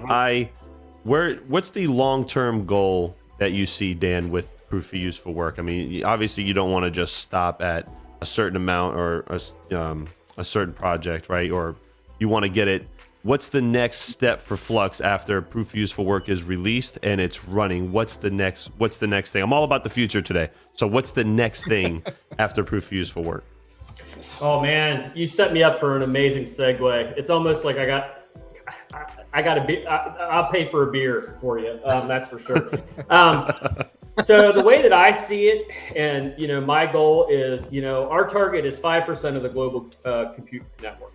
what's the long-term goal that you see, Dan, with proof of use for work? I mean, obviously you don't want to just stop at a certain amount or a certain project, right? Or you want to get it. What's the next step for Flux after Proof of Useful Work is released and it's running? What's the next thing? I'm all about the future today. So what's the next thing after Proof of Useful Work? Oh man, you set me up for an amazing segue. It's almost like I'll pay for a beer for you. That's for sure. So the way that I see it, and my goal is, our target is 5% of the global compute network.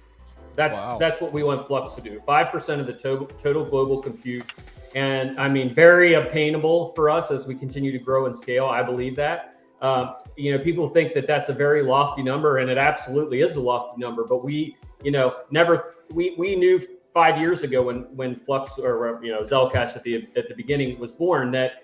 That's what we want Flux to do. 5% of the total global compute, and I mean very obtainable for us as we continue to grow and scale. I believe that. People think that that's a very lofty number, and it absolutely is a lofty number. But we knew 5 years ago when Flux or 𝗟𝐿𝐺𝐻 at the beginning was born that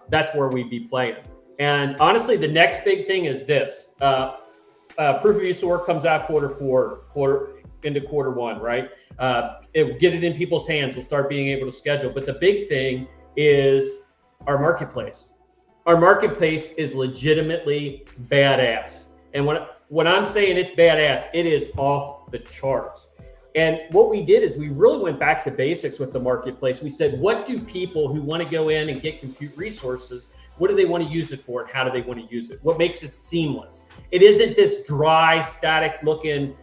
that's where we'd be playing. And honestly, the next big thing is this: Proof of Useful Work comes out quarter into quarter one, right? Get it in people's hands. We'll start being able to schedule. But the big thing is our marketplace. Our marketplace is legitimately badass. And when I'm saying it's badass, it is off the charts. And what we did is we really went back to basics with the marketplace. We said, what do people who want to go in and get compute resources, what do they want to use it for, and how do they want to use it? What makes it seamless? It isn't this dry, static looking,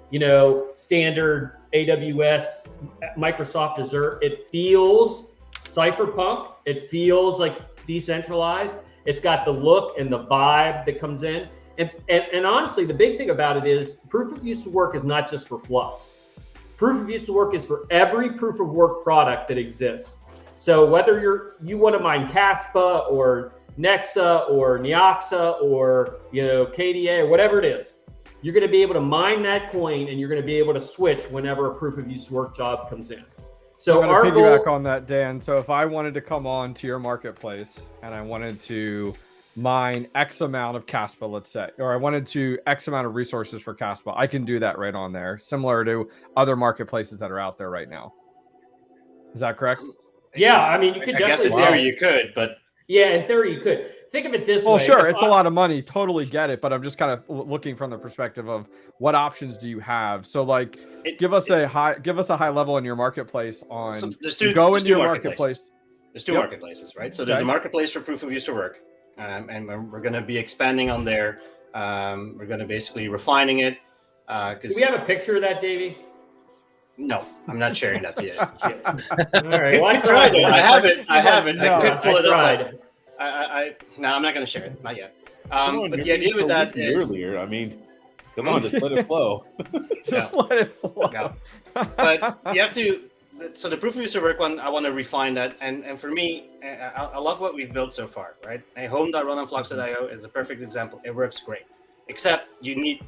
standard AWS, Microsoft Azure. It feels CypherPunk. It feels like decentralized. It's got the look and the vibe that comes in. And honestly, the big thing about it is Proof of Useful Work is not just for Flux. Proof of Useful Work is for every proof of work product that exists. So whether you want to mine 𝗏𝐻𝐸 or 𝗔𝗽𝐽 or 𝗟𝐺𝐸 or 𝗏𝐸 or whatever it is, you're going to be able to mine that coin, and you're going to be able to switch whenever a proof of useful work job comes in. So I'm going to piggyback on that, Dan. So if I wanted to come on to your marketplace and I wanted to mine X amount of 𝗏𝐻𝐸, let's say, or I wanted to X amount of resources for 𝗏𝐻𝐸, I can do that right on there, similar to other marketplaces that are out there right now. Is that correct? Yeah, I mean, you could. I guess in theory you could, but yeah, in theory you could. Think of it this way. Well, sure, it's a lot of money. Totally get it, but I'm just kind of looking from the perspective of what options do you have. So, like, give us a high level in your marketplace on. So there's two marketplace. There's two marketplaces, right? So there's a marketplace for proof of useful work, and we're going to be expanding on there. We're going to basically refining it. Do we have a picture of that, Davy? No, I'm not sharing that yet. All right. Well, I tried it. I have it. No, I could pull it tried. up. No, I'm not going to share it. Not yet. But the idea with that is earlier. I mean, come on, just let it flow. Let it flow. No. But you have to. So the proof of user work one, I want to refine that. And for me, I love what we've built so far. Right? A home.run on Flux.io is a perfect example. It works great, except you need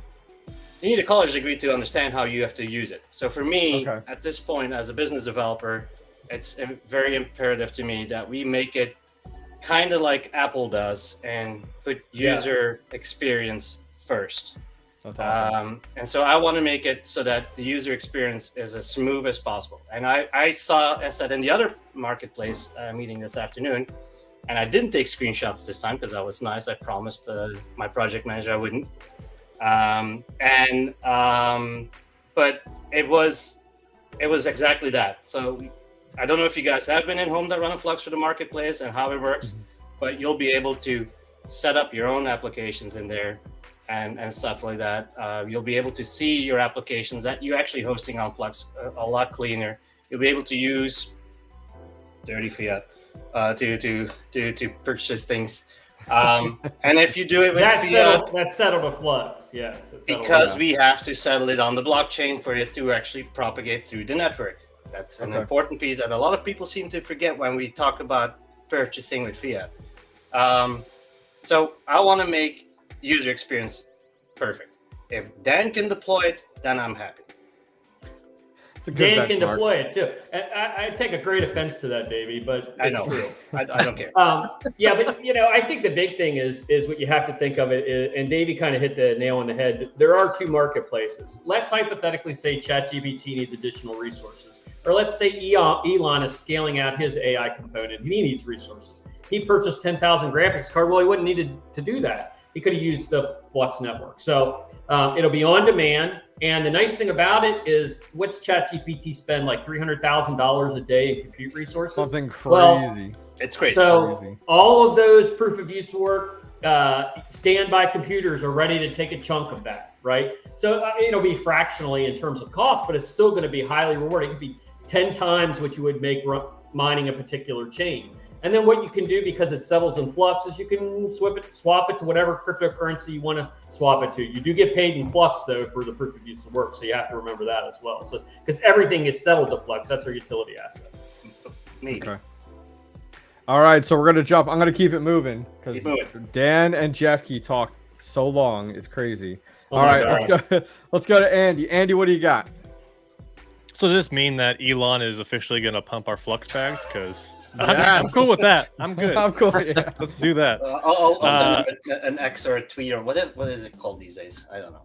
a college degree to understand how you have to use it. So for me, at this point, as a business developer, it's very imperative to me that we make it kind of like Apple does and put user experience first. That's awesome. And so I want to make it so that the user experience is as smooth as possible. And I said in the other marketplace meeting this afternoon, and I didn't take screenshots this time because I was nice. I promised my project manager I wouldn't. But it was exactly that. So I don't know if you guys have been in home.run Flux for the marketplace and how it works, but you'll be able to set up your own applications in there and stuff like that. You'll be able to see your applications that you're actually hosting on Flux a lot cleaner. You'll be able to use dirty fiat to purchase things. And if you do it with fiat, that's settled with Flux, yes. Because we have to settle it on the blockchain for it to actually propagate through the network. That's an important piece that a lot of people seem to forget when we talk about purchasing with fiat. So I want to make user experience perfect. If Dan can deploy it, then I'm happy. Dan can deploy it too. I take a great offense to that, Davey, but it's true. I don't care. Yeah, but I think the big thing is what you have to think of it is, and Davey kind of hit the nail on the head. There are two marketplaces. Let's hypothetically say ChatGPT needs additional resources, or let's say Elon is scaling out his AI component. He needs resources. He purchased 10,000 graphics card. Well, he wouldn't need to do that. he could have used the Flux network. So it'll be on demand. And the nice thing about it is, what's ChatGPT spend, like $300,000 a day in compute resources? Something crazy. Well, It's crazy. So all of those proof of use work, standby computers are ready to take a chunk of that, right? So it'll be fractionally in terms of cost, but it's still going to be highly rewarding. It could be 10 times what you would make mining a particular chain. And then what you can do, because it settles in Flux, is you can swap it to whatever cryptocurrency you want to swap it to. You do get paid in Flux, though, for the proof of use of work, so you have to remember that as well. So, because everything is settled to Flux, that's our utility asset. Maybe. Okay. All right, so we're gonna jump. I'm gonna keep it moving because Dan and 𝗟𝐿𝐽𝐬𝐿 talk so long, it's crazy. All right, let's go to Andy. Andy, what do you got? So does this mean that Elon is officially going to pump our Flux bags? Because I'm cool with that. I'm good. I'm cool. Yeah. Let's do that. I'll send an X or a tweet or what is it called these days? I don't know.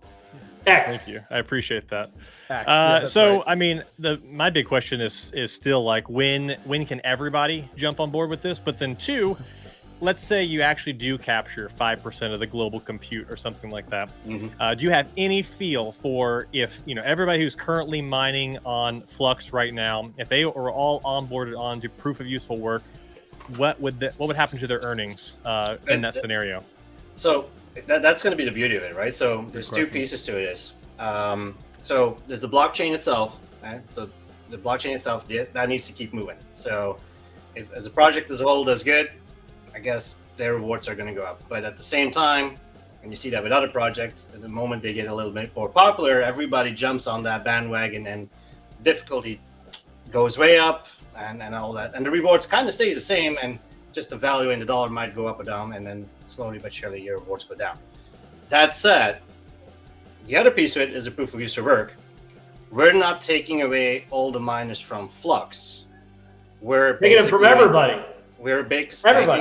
X. Thank you. I appreciate that. Yeah, I mean, my big question is still like, when can everybody jump on board with this? But then two, let's say you actually do capture 5% of the global compute or something like that. Mm-hmm. Do you have any feel for if, everybody who's currently mining on Flux right now, if they were all onboarded onto proof of useful work, what would happen to their earnings in that scenario? So that's going to be the beauty of it, right? So there's two pieces to it. So there's the blockchain itself. Right? So the blockchain itself, that needs to keep moving. So if as a project as a whole does good, I guess their rewards are going to go up. But at the same time, and you see that with other projects, at the moment they get a little bit more popular, everybody jumps on that bandwagon and difficulty goes way up and all that. And the rewards kind of stays the same, and just the value in the dollar might go up or down, and then slowly but surely your rewards go down. That said, the other piece of it is the proof of use of work. We're not taking away all the miners from Flux. We're taking it from everybody. We're making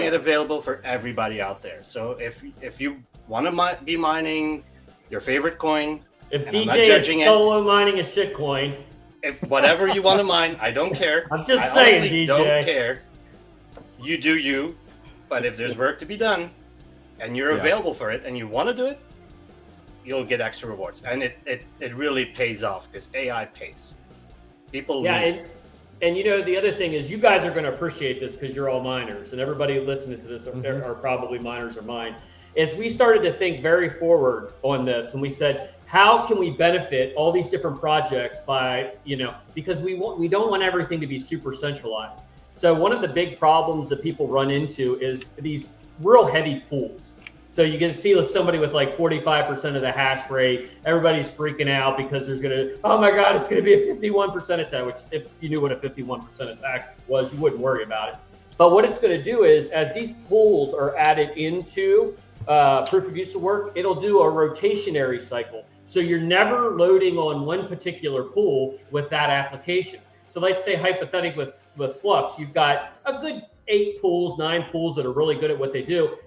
it available for everybody out there. So if you want to be mining your favorite coin, if DJ is solo mining a shit coin, if whatever you want to mine, I don't care. I'm just saying, DJ. Don't care. You do you. But if there's work to be done, and you're available for it, and you want to do it, you'll get extra rewards, and it really pays off because AI pays. People. Yeah. And the other thing is, you guys are going to appreciate this because you're all miners, and everybody listening to this are probably miners or mine. Is we started to think very forward on this, and we said, how can we benefit all these different projects by, because we don't want everything to be super centralized. So one of the big problems that people run into is these real heavy pools. So you can see somebody with like 45% of the hash rate, everybody's freaking out because oh my God, it's going to be a 51% attack, which if you knew what a 51% attack was, you wouldn't worry about it. But what it's going to do is, as these pools are added into proof of use of work, it'll do a rotationary cycle. So you're never loading on one particular pool with that application. So let's say hypothetically with Flux, you've got a good 8 pools, 9 pools that are really good at what they do.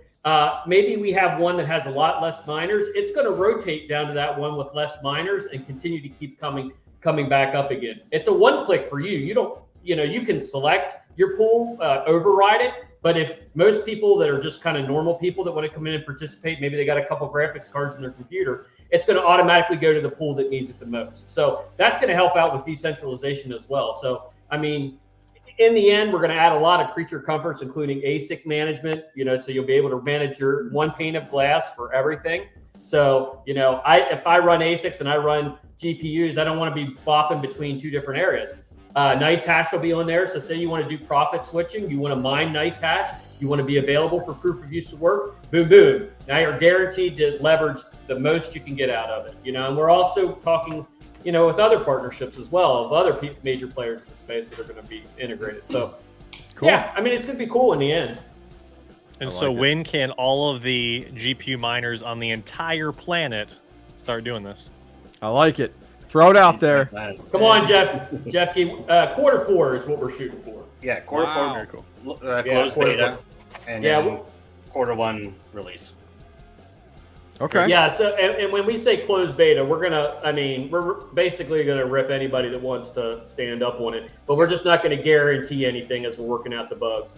Maybe we have one that has a lot less miners. It's going to rotate down to that one with less miners and continue to keep coming back up again. It's a one-click for you. You can select your pool, override it. But if most people that are just kind of normal people that want to come in and participate, maybe they got a couple graphics cards in their computer, it's going to automatically go to the pool that needs it the most. So that's going to help out with decentralization as well. So, I mean, in the end, we're going to add a lot of creature comforts, including ASIC management, so you'll be able to manage your one pane of glass for everything. So, if I run ASICs and I run GPUs, I don't want to be bopping between 2 different areas. 𝗏𝐻 will be on there. So say you want to do profit switching, you want to mine 𝗏𝐻, you want to be available for proof of use of work, boom, boom. Now you're guaranteed to leverage the most you can get out of it, and we're also talking, with other partnerships as well of other major players in the space that are going to be integrated. So cool. Yeah, I mean, it's going to be cool in the end. And so when can all of the GPU miners on the entire planet start doing this? I like it. Throw it out there. Come on, 𝗟𝐿𝐽𝐬𝐿. Q4 is what we're shooting for. Yeah, Q4. Very cool. Closed beta, and then Q1 release. Okay. Yeah. So, and when we say closed beta, we're basically gonna rip anybody that wants to stand up on it, but we're just not gonna guarantee anything as we're working out the bugs.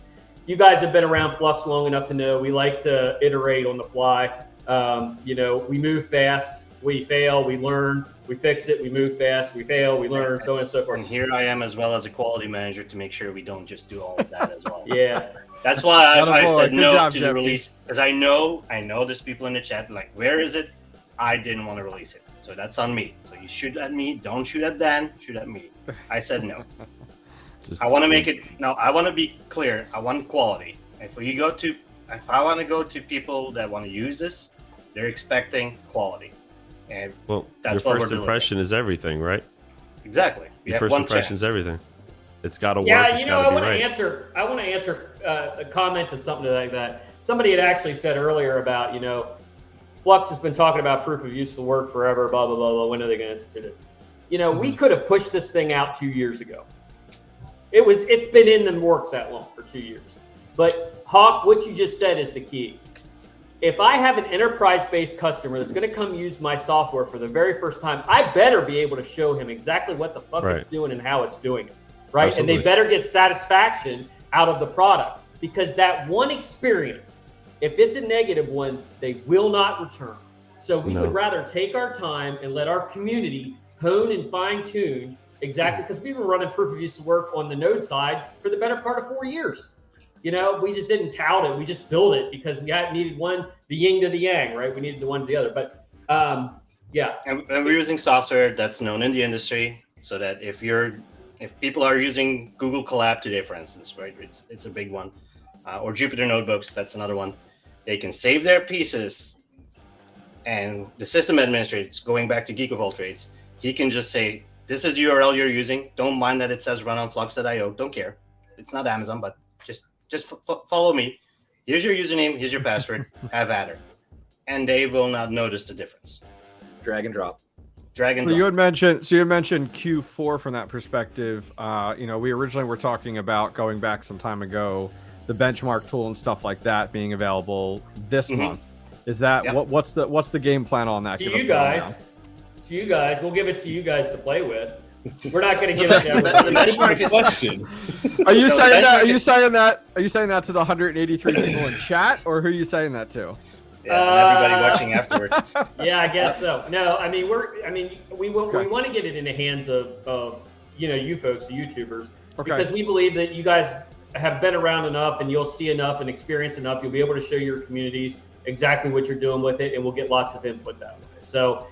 You guys have been around Flux long enough to know we like to iterate on the fly. You know, we move fast, we fail, we learn, we fix it, we move fast, we fail, we learn, so on and so forth. And here I am as well as a quality manager to make sure we don't just do all of that as well. Yeah. That's why I said no job, to Jeff. the release, because I know there's people in the chat like, where is it? I didn't want to release it. So that's on me. So you shoot at me, don't shoot at Dan, shoot at me. I said no. I want to make it, no, I want to be clear. I want quality. If I want to go to people that want to use this, they're expecting quality. And Well, that's your what first we're impression is everything, right? exactly. We Your have first one impression is chance. everything. It's got to work. Yeah, It's you know, got to I be want to right. answer a comment to something like that. Somebody had actually said earlier about, you know, Flux has been talking about proof of useful work forever, blah, blah, blah, blah. When are they going to institute it? You know, we could have pushed this thing out 2 years ago. It's been in the works that long, for 2 years. But Hawk, what you just said is the key. If I have an enterprise-based customer that's going to come use my software for the very first time, I better be able to show him exactly what the fuck it's doing and how it's doing it, right? Absolutely. And they better get satisfaction out of the product, because that one experience, if it's a negative one, they will not return. So we would rather take our time and let our community hone and fine-tune exactly, because we've been running proof of use work on the node side for the better part of 4 years. You know, we just didn't tout it. We just built it because we needed one, the yin to the yang, right? We needed the one to the other. But yeah. And we're using software that's known in the industry, so that if people are using Google Colab today, for instance, right? It's a big one. Or Jupyter Notebooks, that's another one. They can save their pieces, and the system administrator, going back to Geek of all trades, he can just say, this is the URL you're using. Don't mind that it says run on flux.io. Don't care. It's not Amazon, but just follow me. Here's your username. Here's your password. Have at her. And they will not notice the difference. Drag and drop. Drag and So drop. you had mentioned Q4 from that perspective. You know, we originally were talking about going back some time ago, the benchmark tool and stuff like that being available this month. Is that what's the game plan on that? To you guys, we'll give it to you guys to play with. We're not going to give it to everybody. The benchmark is Question. Are you So the saying that? Are benchmark you is- saying that? Are you saying that to the 183 people in chat, or who are you saying that to? Yeah, and everybody watching afterwards. Yeah, I guess so. No, I mean we want to get it in the hands of you know, you folks, the YouTubers, because we believe that you guys have been around enough and you'll see enough and experience enough. You'll be able to show your communities exactly what you're doing with it, and we'll get lots of input that way. So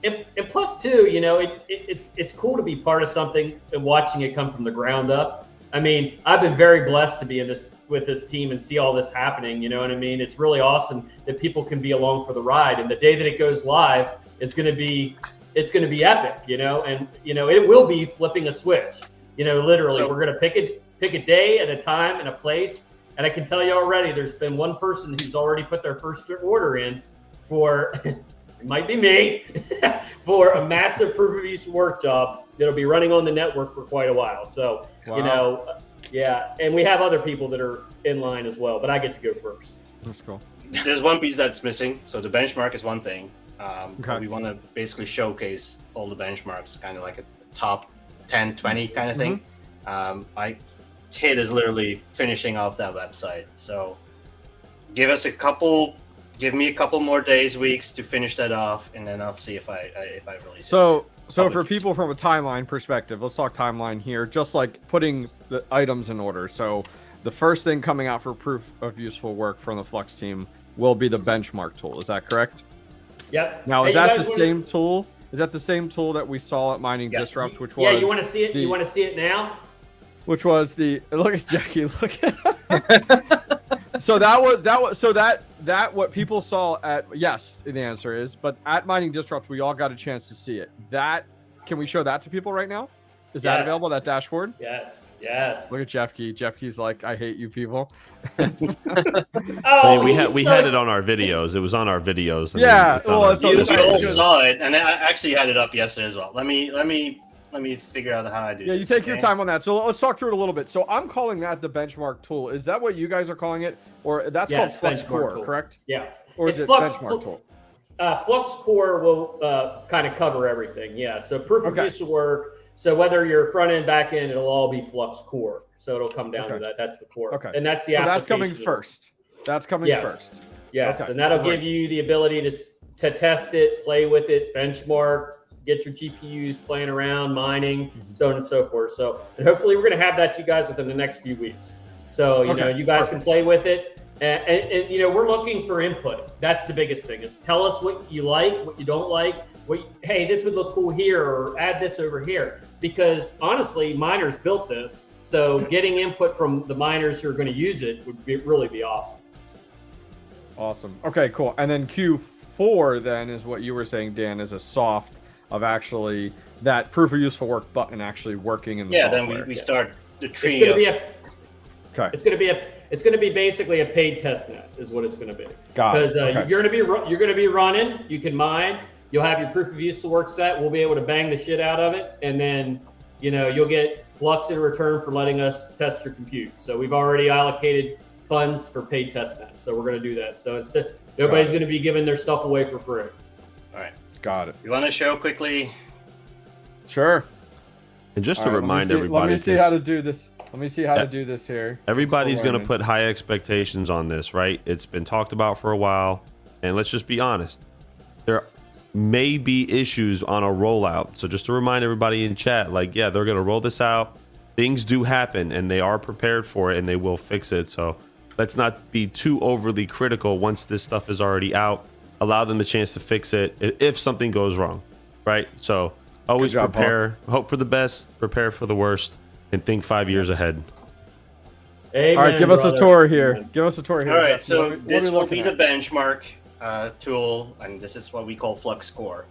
and plus too, you know, it's cool to be part of something and watching it come from the ground up. I mean, I've been very blessed to be with this team and see all this happening. You know what I mean? It's really awesome that people can be along for the ride. And the day that it goes live, it's going to be epic. You know, and you know it will be flipping a switch. You know, literally, we're going to pick a day and a time and a place. And I can tell you already, there's been one person who's already put their first order in for. It might be me, for a massive proof of use work job that'll be running on the network for quite a while. So, you know, yeah. And we have other people that are in line as well, but I get to go first. That's cool. There's one piece that's missing. So the benchmark is one thing. We want to basically showcase all the benchmarks, kind of like a top 10, 20 kind of thing. Kid is literally finishing off that website. So give me a couple more days, weeks to finish that off, and then I'll see if I release it. So for people from a timeline perspective, let's talk timeline here. Just like putting the items in order. So the first thing coming out for proof of useful work from the Flux team will be the benchmark tool. Is that correct? Yep. Now, is that the same tool? Is that the same tool that we saw at Mining Disrupt, which was? Yeah, you want to see it? You want to see it now? Which was the look at Jackie? Look at. So that what people saw at yes, the answer is, but at Mining Disrupt we all got a chance to see it. That can we show that to people right now? Is that available? That dashboard? Yes. Look at 𝗟𝐸𝐬𝐿𝐼. 𝗟𝐸𝐬𝐿𝐼's like, I hate you people. I mean, we had it on our videos. It was on our videos. I you all saw it, and I actually had it up yesterday as well. Let me figure out how I do. Yeah, you take your time on that. So let's talk through it a little bit. So I'm calling that the benchmark tool. Is that what you guys are calling it, or that's called Flux Core, correct? Yeah. Or is it benchmark tool? Flux Core will kind of cover everything. Yeah. So proof of use of work. So whether you're front end, back end, it'll all be Flux Core. So it'll come down to that. That's the core. Okay. And that's the so application. that's coming first. That's coming first. Yes, Okay, and that'll great. give you the ability to test it, play with it, benchmark, get your GPUs playing around, mining, so on and so forth. So, and hopefully we're going to have that to you guys within the next few weeks. So, you know, you guys can play with it. And, you know, we're looking for input. That's the biggest thing is tell us what you like, what you don't like. Hey, this would look cool here, or add this over here. Because honestly, miners built this. So getting input from the miners who are going to use it would really be awesome. Awesome. Okay, cool. And then Q4 then is what you were saying, Dan, is a soft of actually that proof of useful work button actually working in the software. Then we start the tree. It's going to be okay. It's going to be basically a paid test net is what it's going to be. Got it. Because you're going to be running. You can mine. You'll have your proof of useful work set. We'll be able to bang the shit out of it, and then you'll get Flux in return for letting us test your compute. So we've already allocated funds for paid test net. So we're going to do that. So everybody's going to be giving their stuff away for free. All right. Got it. You want to show quickly? Sure. And just to remind everybody, let me see how to do this. Let me see how to do this here. Everybody's going to put high expectations on this, right? It's been talked about for a while, and let's just be honest. There may be issues on a rollout. So just to remind everybody in chat, like, yeah, they're going to roll this out. Things do happen, and they are prepared for it, and they will fix it. So let's not be too overly critical once this stuff is already out. Allow them the chance to fix it if something goes wrong, right? So always prepare, hope for the best, prepare for the worst, and think 5 years ahead. Amen, all right, give us a tour here. Give us a tour here. All right, so this will be the benchmark tool, and this is what we call Flux Core.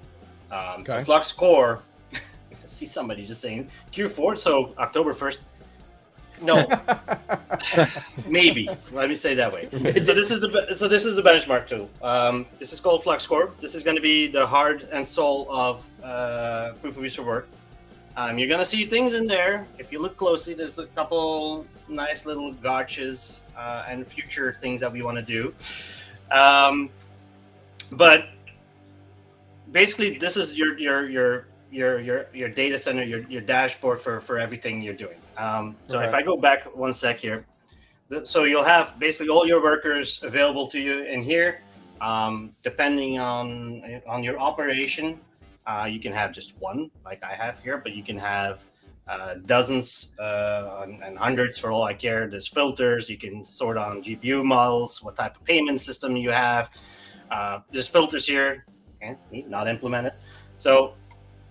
So Flux Core, I see somebody just saying Q4, so October 1st. No, maybe. Let me say it that way. So this is the benchmark tool. This is called Flux Core. This is going to be the heart and soul of proof of useful work. You're going to see things in there. If you look closely, there's a couple nice little gotchas and future things that we want to do. But basically, this is your data center, your dashboard for everything you're doing. So if I go back one sec here, so you'll have basically all your workers available to you in here. Depending on your operation, you can have just one, like I have here, but you can have dozens and hundreds for all I care. There's filters. You can sort on GPU models, what type of payment system you have. There's filters here, not implemented. So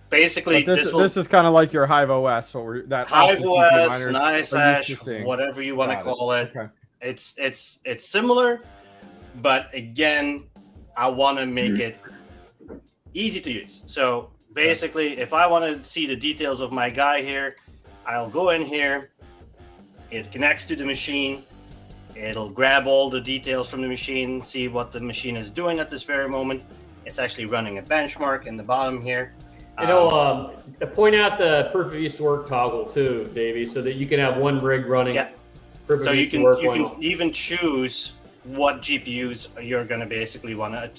basically, this is kind of like your Hive OS, or that Hive OS, 𝗏𝑠, whatever you want to call it. Okay. It's similar, but again, I want to make it easy to use. So basically, if I want to see the details of my guy here, I'll go in here. It connects to the machine. It'll grab all the details from the machine, see what the machine is doing at this very moment. It's actually running a benchmark in the bottom here. Point out the proof of useful work toggle too, Davey, so that you can have one rig running. Yeah. So you can even choose what GPUs you're going to basically want to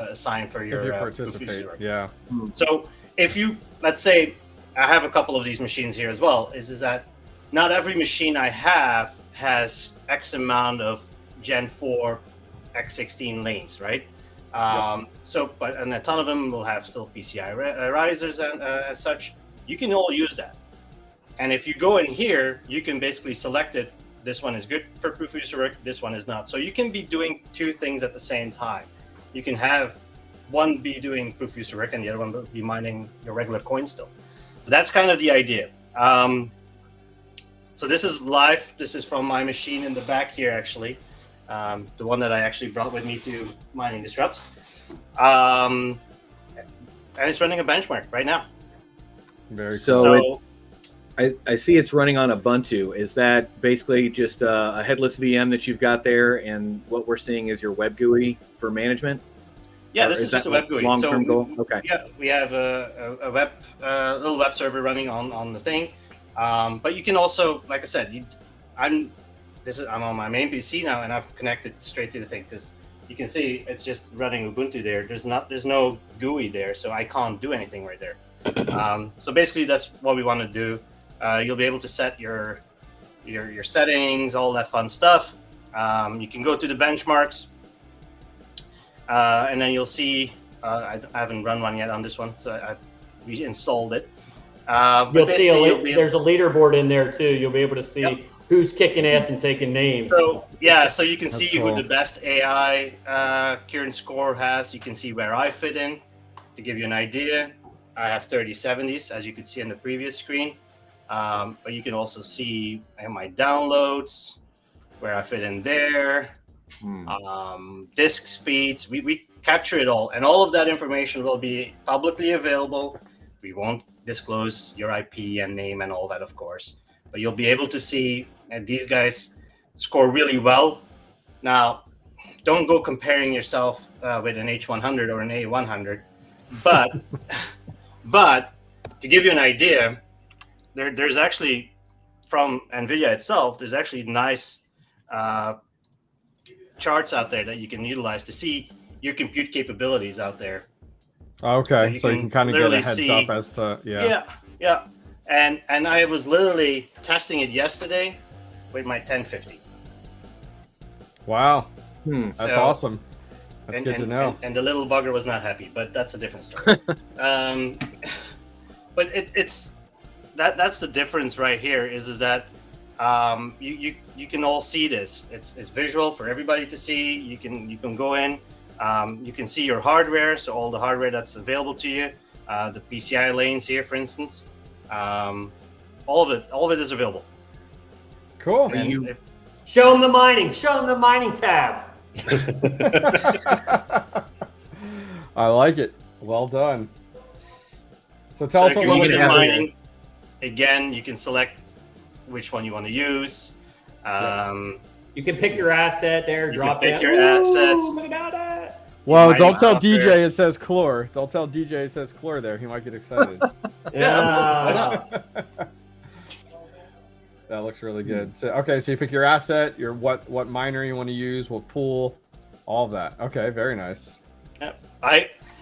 assign for your participate. Yeah. So if you, let's say, I have a couple of these machines here as well. Is that not every machine I have has X amount of Gen 4 X16 lanes, right? And a ton of them will have still PCI risers and as such. You can all use that. And if you go in here, you can basically select it. This one is good for proof of useful work. This one is not. So you can be doing two things at the same time. You can have one be doing proof of useful work and the other one be mining your regular coin still. So that's kind of the idea. So this is live. This is from my machine in the back here, actually. The one that I actually brought with me to Mining Disrupt. And it's running a benchmark right now. Very cool. I see it's running on Ubuntu. Is that basically just a headless VM that you've got there, and what we're seeing is your web GUI for management? Yeah, this is just a web GUI. Long-term goal? Okay. Yeah, we have a little web server running on the thing. But you can also, like I said, I'm on my main PC now, and I've connected straight to the thing because you can see it's just running Ubuntu there. There's no GUI there, so I can't do anything right there. So basically, that's what we want to do. You'll be able to set your settings, all that fun stuff. You can go to the benchmarks. and then you'll see. I haven't run one yet on this one, so I reinstalled it. You'll see there's a leaderboard in there too. You'll be able to see who's kicking ass and taking names. So yeah, so you can see who the best AI current score has. You can see where I fit in. To give you an idea, I have 𝗟𝐺 as you could see on the previous screen. But you can also see my downloads, where I fit in there, disk speeds. We capture it all, and all of that information will be publicly available. We won't disclose your IP and name and all that, of course, but you'll be able to see these guys score really well. Now, don't go comparing yourself with an H100 or an A100, but to give you an idea, there's actually, from NVIDIA itself, there's actually nice charts out there that you can utilize to see your compute capabilities out there. Okay, so you can kind of get a heads up as to yeah. And I was literally testing it yesterday with my 1050. Wow, that's awesome. That's good to know. And the little bugger was not happy, but that's a different story. But it's that's the difference right here. Is that you can all see this. It's visual for everybody to see. You can go in. You can see your hardware, so all the hardware that's available to you. The PCI lanes here, for instance. All of it is available. Cool. Show them the mining. Show them the mining tab. I like it. Well done. So tell us if what you're mining. Again, you can select which one you want to use. You can pick your asset there. Drop pick your assets. Well, don't tell DJ it says 𝗏𝗏. Don't tell DJ it says 𝗏𝗏 there. He might get excited. Why not? That looks really good. So, okay, so you pick your asset, your what miner you want to use, what pool, all of that. Okay, very nice. Yep.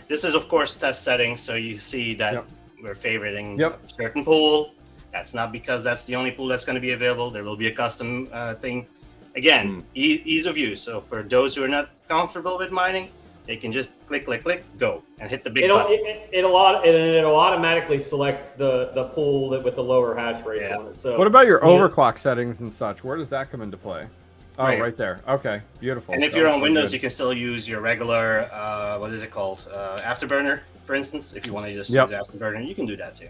This is of course test settings, so you see that we're favoriting a certain pool. That's not because that's the only pool that's going to be available. There will be a custom thing. Again, ease of use. So for those who are not comfortable with mining, they can just click, go, and hit the big button. It'll automatically select the pool with the lower hash rates on it. So what about your overclock settings and such? Where does that come into play? Oh, right there. Okay, beautiful. And if you're on Windows, you can still use your regular, what is it called? Afterburner, for instance. If you want to just use Afterburner, you can do that too.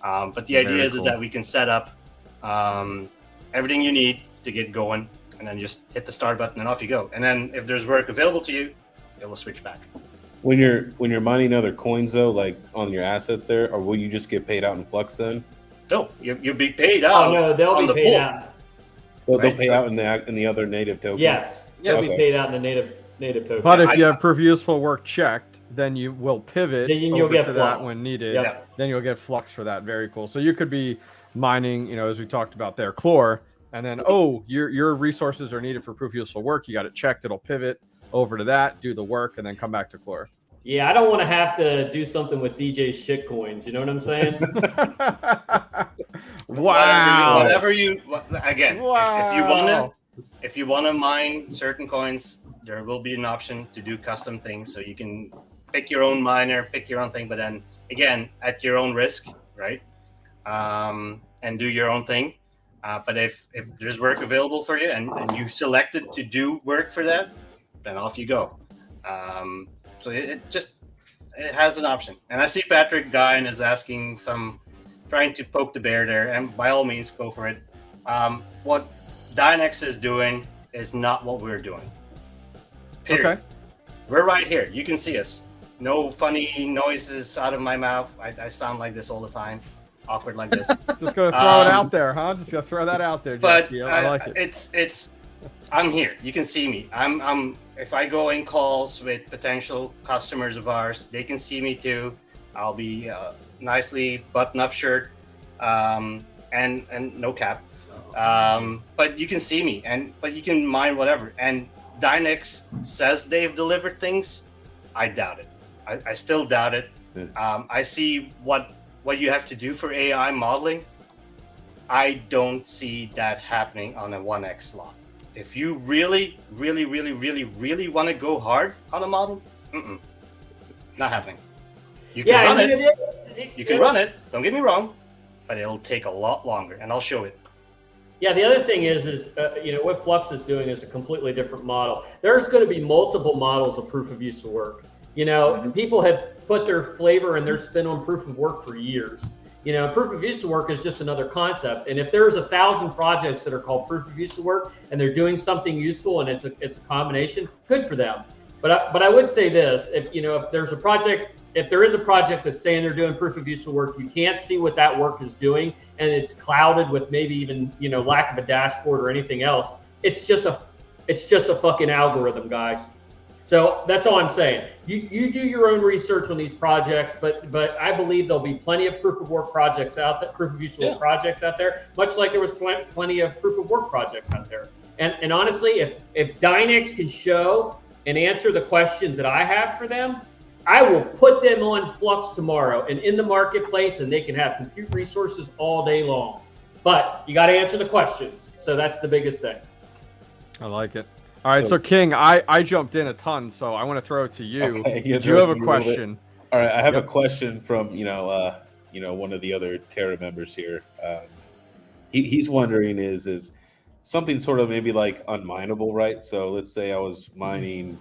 But the idea is that we can set up everything you need to get going, and then just hit the start button and off you go. And then if there's work available to you, it will switch back. When you're mining other coins though, like on your assets there, or will you just get paid out in Flux then? No, you'll be paid out. Oh no, they'll be paid out. They'll pay out in the other native tokens. Yes, they'll be paid out in the native token. But if you have proof of useful work checked, then you will pivot over to that when needed. Then you'll get Flux for that. Very cool. So you could be mining, as we talked about there, 𝗏𝗏, and then your resources are needed for proof of useful work. You got it checked. It'll pivot over to that, do the work, and then come back to 𝗏𝗏. Yeah, I don't want to have to do something with DJ's shit coins. You know what I'm saying? Wow. Whatever you again. Wow. If you wanna mine certain coins, there will be an option to do custom things. So you can pick your own miner, pick your own thing, but then again at your own risk, right? And do your own thing. But if there's work available for you and you selected to do work for that, then off you go. So it has an option. And I see Patrick Guyan is asking trying to poke the bear there, and by all means, go for it. What Dynex is doing is not what we're doing. Period. Okay. We're right here. You can see us. No funny noises out of my mouth. I sound like this all the time. Awkward like this. Just gonna throw it out there, huh? Just gonna throw that out there. But I like it. It's I'm here. You can see me. I'm if I go in calls with potential customers of ours, they can see me too. I'll be nicely button-up shirt and no cap. But you can see me, but you can mine whatever. And Dynex says they've delivered things. I doubt it. I still doubt it. I see what you have to do for AI modeling. I don't see that happening on a 1x slot. If you really, really, really, really, really want to go hard on a model, not happening. You can run it. You can run it. Don't get me wrong, but it'll take a lot longer, and I'll show it. Yeah, the other thing is what Flux is doing is a completely different model. There's going to be multiple models of proof of use of work. People have put their flavor and their spin on proof of work for years. Proof of use of work is just another concept. And if there's 1,000 projects that are called proof of use of work and they're doing something useful and it's a combination, good for them. But I would say this: if there is a project that's saying they're doing proof of use of work, you can't see what that work is doing, and it's clouded with maybe even lack of a dashboard or anything else. It's just a fucking algorithm, guys. So that's all I'm saying. You do your own research on these projects, but I believe there'll be plenty of proof of work projects out there, proof of use of work projects out there, much like there was plenty of proof of work projects out there. And honestly, if Dynex can show and answer the questions that I have for them, I will put them on Flux tomorrow and in the marketplace, and they can have compute resources all day long. But you got to answer the questions. So that's the biggest thing. I like it. All right, so King, I jumped in a ton, so I want to throw it to you. Okay, Did you have a question? All right, I have a question from one of the other Terra members here. He's wondering is something sort of maybe like unmineable, right? So let's say I was mining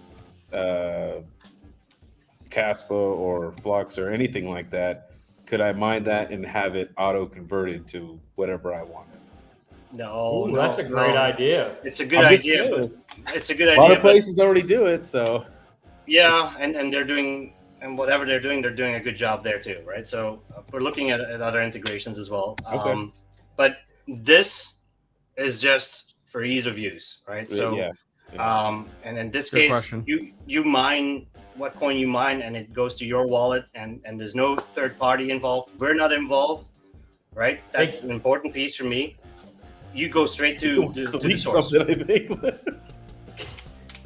𝗏𝐴𝐴 or Flux or anything like that. Could I mine that and have it auto converted to whatever I wanted? No, that's a great idea. It's a good idea. But it's a good idea. A lot of places already do it, so yeah, and they're doing, and whatever they're doing a good job there too, right? So we're looking at other integrations as well. Okay. But this is just for ease of use, right? So and in this case, you mine what coin you mine, and it goes to your wallet, and there's no third party involved. We're not involved, right? That's an important piece for me. You go straight to the source.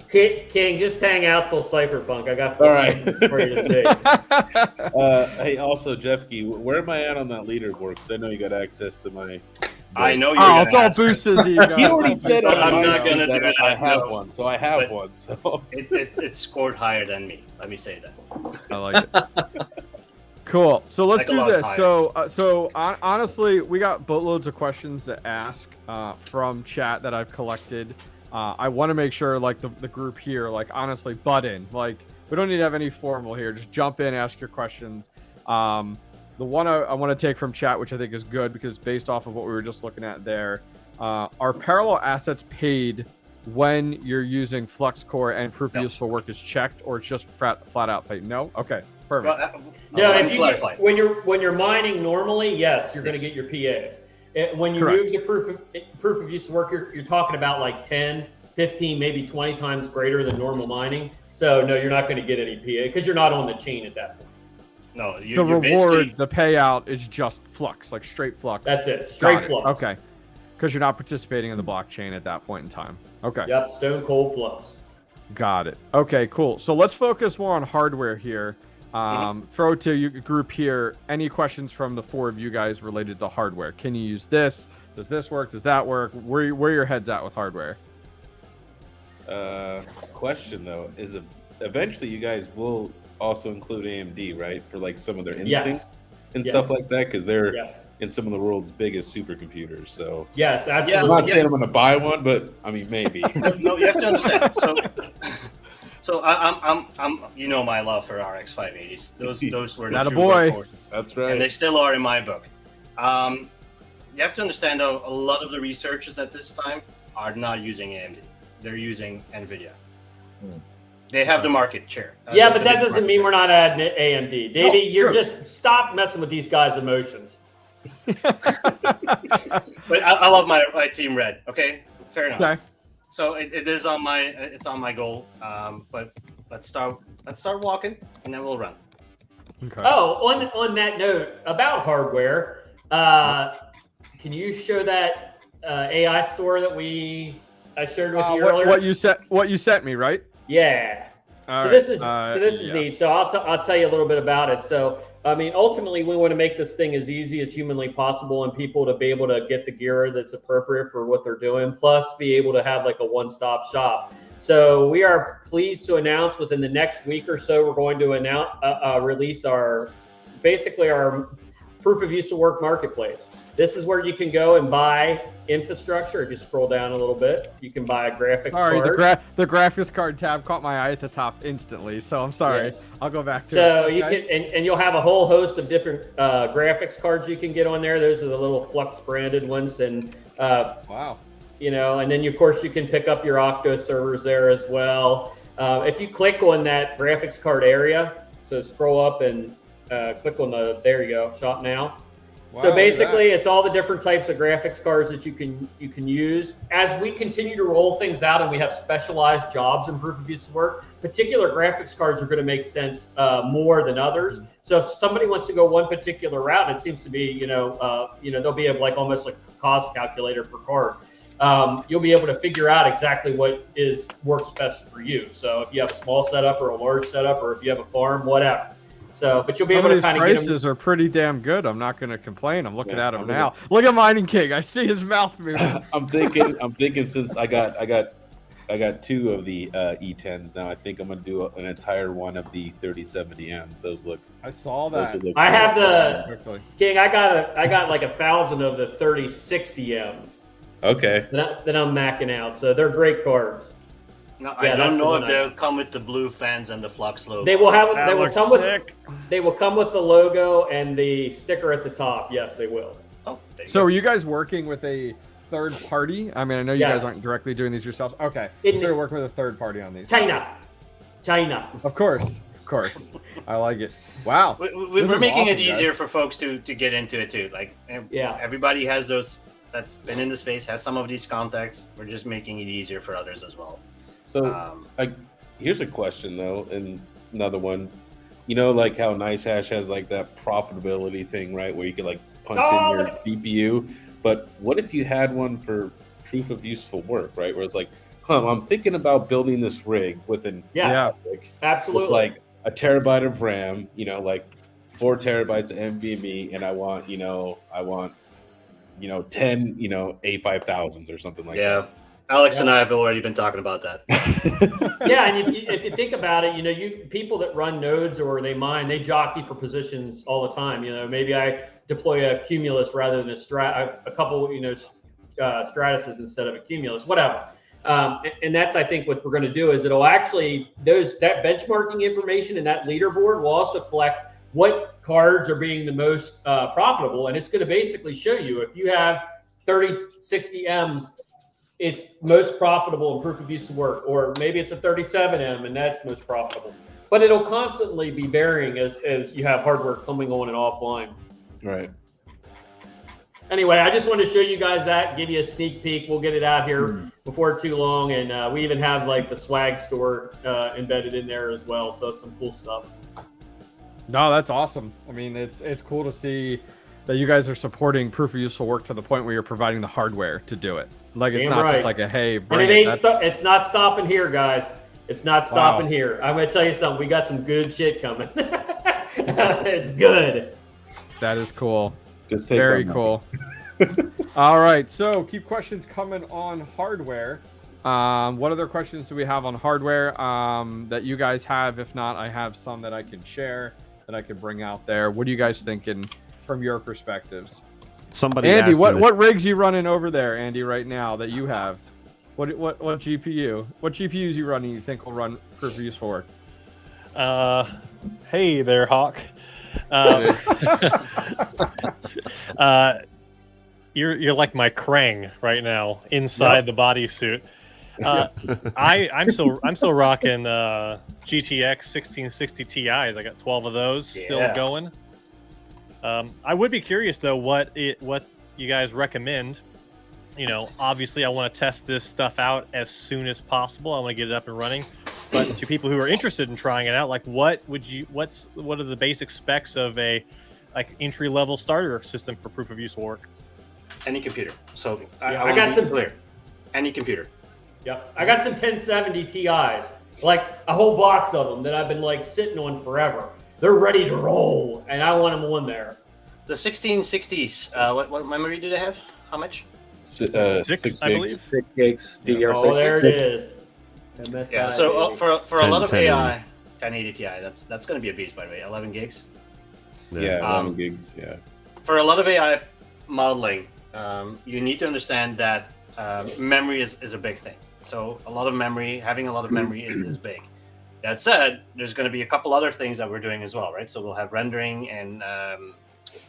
King, just hang out till CypherPunk. I got 4 things for you to say. Hey, also, 𝗏𝐿, where am I at on that leaderboard? Because I know you got access to my. I know you're don't boost his ego. He already said I'm not going to do it. I have one, so I have one. So it scored higher than me. Let me say that. I like it. Cool. So let's do this. So honestly, we got boatloads of questions to ask from chat that I've collected. I want to make sure, like the group here, like honestly, butt in. Like we don't need to have any formal here. Just jump in, ask your questions. The one I want to take from chat, which I think is good because based off of what we were just looking at there, are parallel assets paid when you're using Flux Core and proof of useful work is checked, or it's just flat out paid? No. Okay. Perfect. No, when you're mining normally, yes, you're going to get your PAs. When you move to proof of use of work, you're talking about like 10, 15, maybe 20 times greater than normal mining. So no, you're not going to get any PA because you're not on the chain at that point. No, the reward, the payout is just Flux, like straight Flux. That's it, straight Flux. Okay, because you're not participating in the blockchain at that point in time. Okay. Yep, stone cold Flux. Got it. Okay, cool. So let's focus more on hardware here. Throw to you group here. Any questions from the 4 of you guys related to hardware? Can you use this? Does this work? Does that work? Where your heads at with hardware? Question though is eventually you guys will also include AMD, right? For like some of their instincts and stuff like that, because they're in some of the world's biggest supercomputers. So yes, absolutely. I'm not saying I'm going to buy one, but I mean maybe. No, you have to understand. So I'm my love for RX 580s. Those were the true workhorses. That's right. And they still are in my book. You have to understand though, a lot of the researchers at this time are not using AMD. They're using NVIDIA. They have the market share. Yeah, but that doesn't mean we're not adding AMD. Davey, you're just stop messing with these guys' emotions. But I love my team red. Okay, fair enough. Okay. So it's on my goal. But let's start walking, and then we'll run. Okay. Oh, on that note about hardware, can you show that AI store that I shared with you earlier? What you sent me, right? Yeah. This is neat. So I'll tell you a little bit about it. So I mean, ultimately, we want to make this thing as easy as humanly possible and people to be able to get the gear that's appropriate for what they're doing, plus be able to have like a one-stop shop. So we are pleased to announce within the next week or so, we're going to release our proof of use of work marketplace. This is where you can go and buy infrastructure. If you scroll down a little bit, you can buy a graphics card. The graphics card tab caught my eye at the top instantly, so I'm sorry. Yes. I'll go back to so it. you can, and you'll have a whole host of different graphics cards you can get on there. Those are the little Flux branded ones, and wow. You know, and then of course you can pick up your Octo servers there as well. If you click on that graphics card area, so scroll up and click on there you go, shop now. Wow, so basically it's all the different types of graphics cards that you can use. As we continue to roll things out and we have specialized jobs in proof of use of work, particular graphics cards are going to make sense more than others. So if somebody wants to go one particular route, it seems to be, there'll be almost like a cost calculator per card. You'll be able to figure out exactly what works best for you. So if you have a small setup or a large setup, or if you have a farm, whatever. So, but you'll be able to kind of get them. Prices are pretty damn good. I'm not going to complain. I'm looking at them now. Look at Mining King. I see his mouth moving. I'm thinking since I got 2 of the E10s now, I think I'm gonna do an entire one of the 3070Ms. Those look. I saw that. I have the King. I got like 1,000 of the 3060Ms. Okay. That I'm macking out. So they're great cards. No, I don't know if they'll come with the blue fans and the Flux logo. They will come with the logo and the sticker at the top. Yes, they will. Oh, so are you guys working with a third party? I mean, I know you guys aren't directly doing these yourselves. Okay. So you're working with a third party on these. China. Of course. I like it. Wow. We're making it easier for folks to get into it too. Like, everybody has those that's been in the space, has some of these contacts. We're just making it easier for others as well. So, here's a question though, and another one. You know, like how NiceHash has like that profitability thing, right? Where you can like punch in your GPU. But what if you had one for proof of useful work, right? Where it's like, I'm thinking about building this rig with absolutely, with like a terabyte of RAM, like 4 terabytes of NVMe, and I want 10, A5000s or something like that. Yeah. Alex and I have already been talking about that. And if you think about it, people that run nodes or they mine, they jockey for positions all the time. Maybe I deploy a Cumulus rather than a couple, Stratuses instead of a Cumulus, whatever. And that's, I think, what we're going to do is it'll actually that benchmarking information and that leaderboard will also collect what cards are being the most profitable, and it's going to basically show you if you have 3060Ms. It's most profitable in proof of use of work, or maybe it's a 37M and that's most profitable. But it'll constantly be varying as you have hardware coming on and offline. Right. Anyway, I just wanted to show you guys that, give you a sneak peek. We'll get it out here before too long, and we even have like the swag store embedded in there as well. So some cool stuff. No, that's awesome. I mean, it's cool to see that you guys are supporting proof of useful work to the point where you're providing the hardware to do it. Like it's not just like a hey, and it ain't. It's not stopping here, guys. It's not stopping here. I'm gonna tell you something. We got some good shit coming. It's good. That is cool. Just take very cool. All right, so keep questions coming on hardware. What other questions do we have on hardware that you guys have? If not, I have some that I can share that I could bring out there. What are you guys thinking from your perspectives? Somebody Andy, asked what rigs you running over there, Andy, right now that you have? What GPU? What GPUs you running? You think will run proof of useful work? Hey there, Hawk. You're like my Krang right now inside the bodysuit. I'm still rocking GTX 1660 Ti's. I got 12 of those still going. I would be curious though what you guys recommend. Obviously I want to test this stuff out as soon as possible. I want to get it up and running. But to people who are interested in trying it out, like what are the basic specs of a entry-level starter system for proof of use work? Any computer. So I got some clear. Any computer. Yep. I got some 1070 Ti's, like a whole box of them that I've been like sitting on forever. they're ready to roll, and I want them on there. The 1660s, what memory do they have? How much? 6, six I believe. 6 gigs, DDR6. Oh, there it Six. is. MSI, Yeah. So baby. for a 10 lot of 1080. AI, 1080 Ti, that's going to be a beast, by the way. 11 gigs. Yeah, 11 gigs. Yeah. For a lot of AI modeling, you need to understand that memory is a big thing. So having a lot of memory is big. That said, there's going to be a couple other things that we're doing as well, right? So we'll have rendering and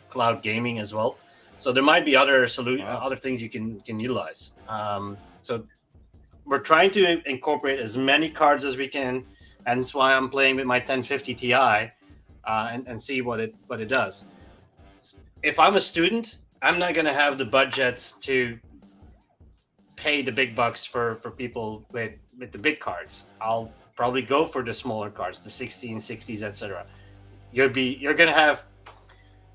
cloud gaming as well. So there might be other things you can utilize. So we're trying to incorporate as many cards as we can, and that's why I'm playing with my 1050 Ti and see what it does. If I'm a student, I'm not going to have the budgets to pay the big bucks for people with the big cards. I'll probably go for the smaller cards, the 1660s, etc. You're going to have.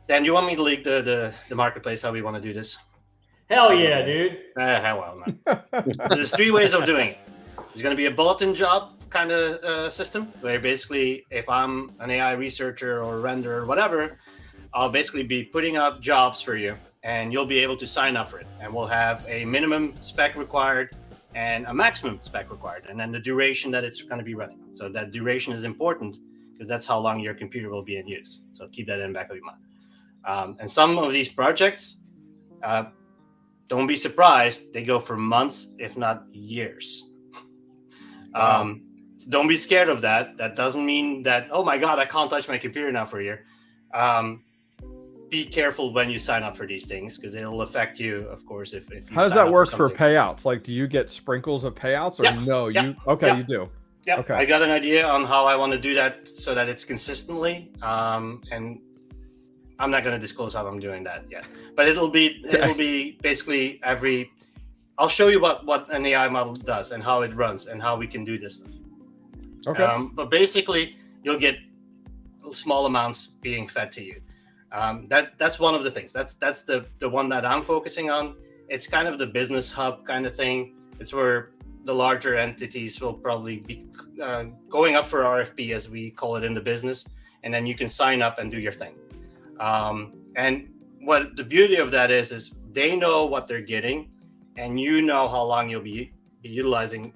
Dan, you want me to leak the marketplace how we want to do this? Hell yeah, dude. Hell well, not. There's 3 ways of doing it. There's going to be a bulletin job kind of system where basically if I'm an AI researcher or renderer or whatever, I'll basically be putting out jobs for you and you'll be able to sign up for it. And we'll have a minimum spec required and a maximum spec required, and then the duration that it's going to be running. So that duration is important because that's how long your computer will be in use. So keep that in the back of your mind. And some of these projects, don't be surprised, they go for months, if not years. So don't be scared of that. That doesn't mean that, oh my God, I can't touch my computer now for a year. Be careful when you sign up for these things because it'll affect you, of course, if you How does sign that up work for something. payouts? Like, do you get sprinkles of payouts or no? Yeah. You do. Yeah, Okay. I got an idea on how I want to do that so that it's consistently. And I'm not going to disclose how I'm doing that yet, but it'll be basically I'll show you what an AI model does and how it runs and how we can do this stuff. Okay. But basically, you'll get small amounts being fed to you. That's one of the things. That's the one that I'm focusing on. It's kind of the business hub kind of thing. It's where the larger entities will probably be going up for RFP, as we call it in the business, and then you can sign up and do your thing. And what the beauty of that is they know what they're getting, and you know how long you'll be utilizing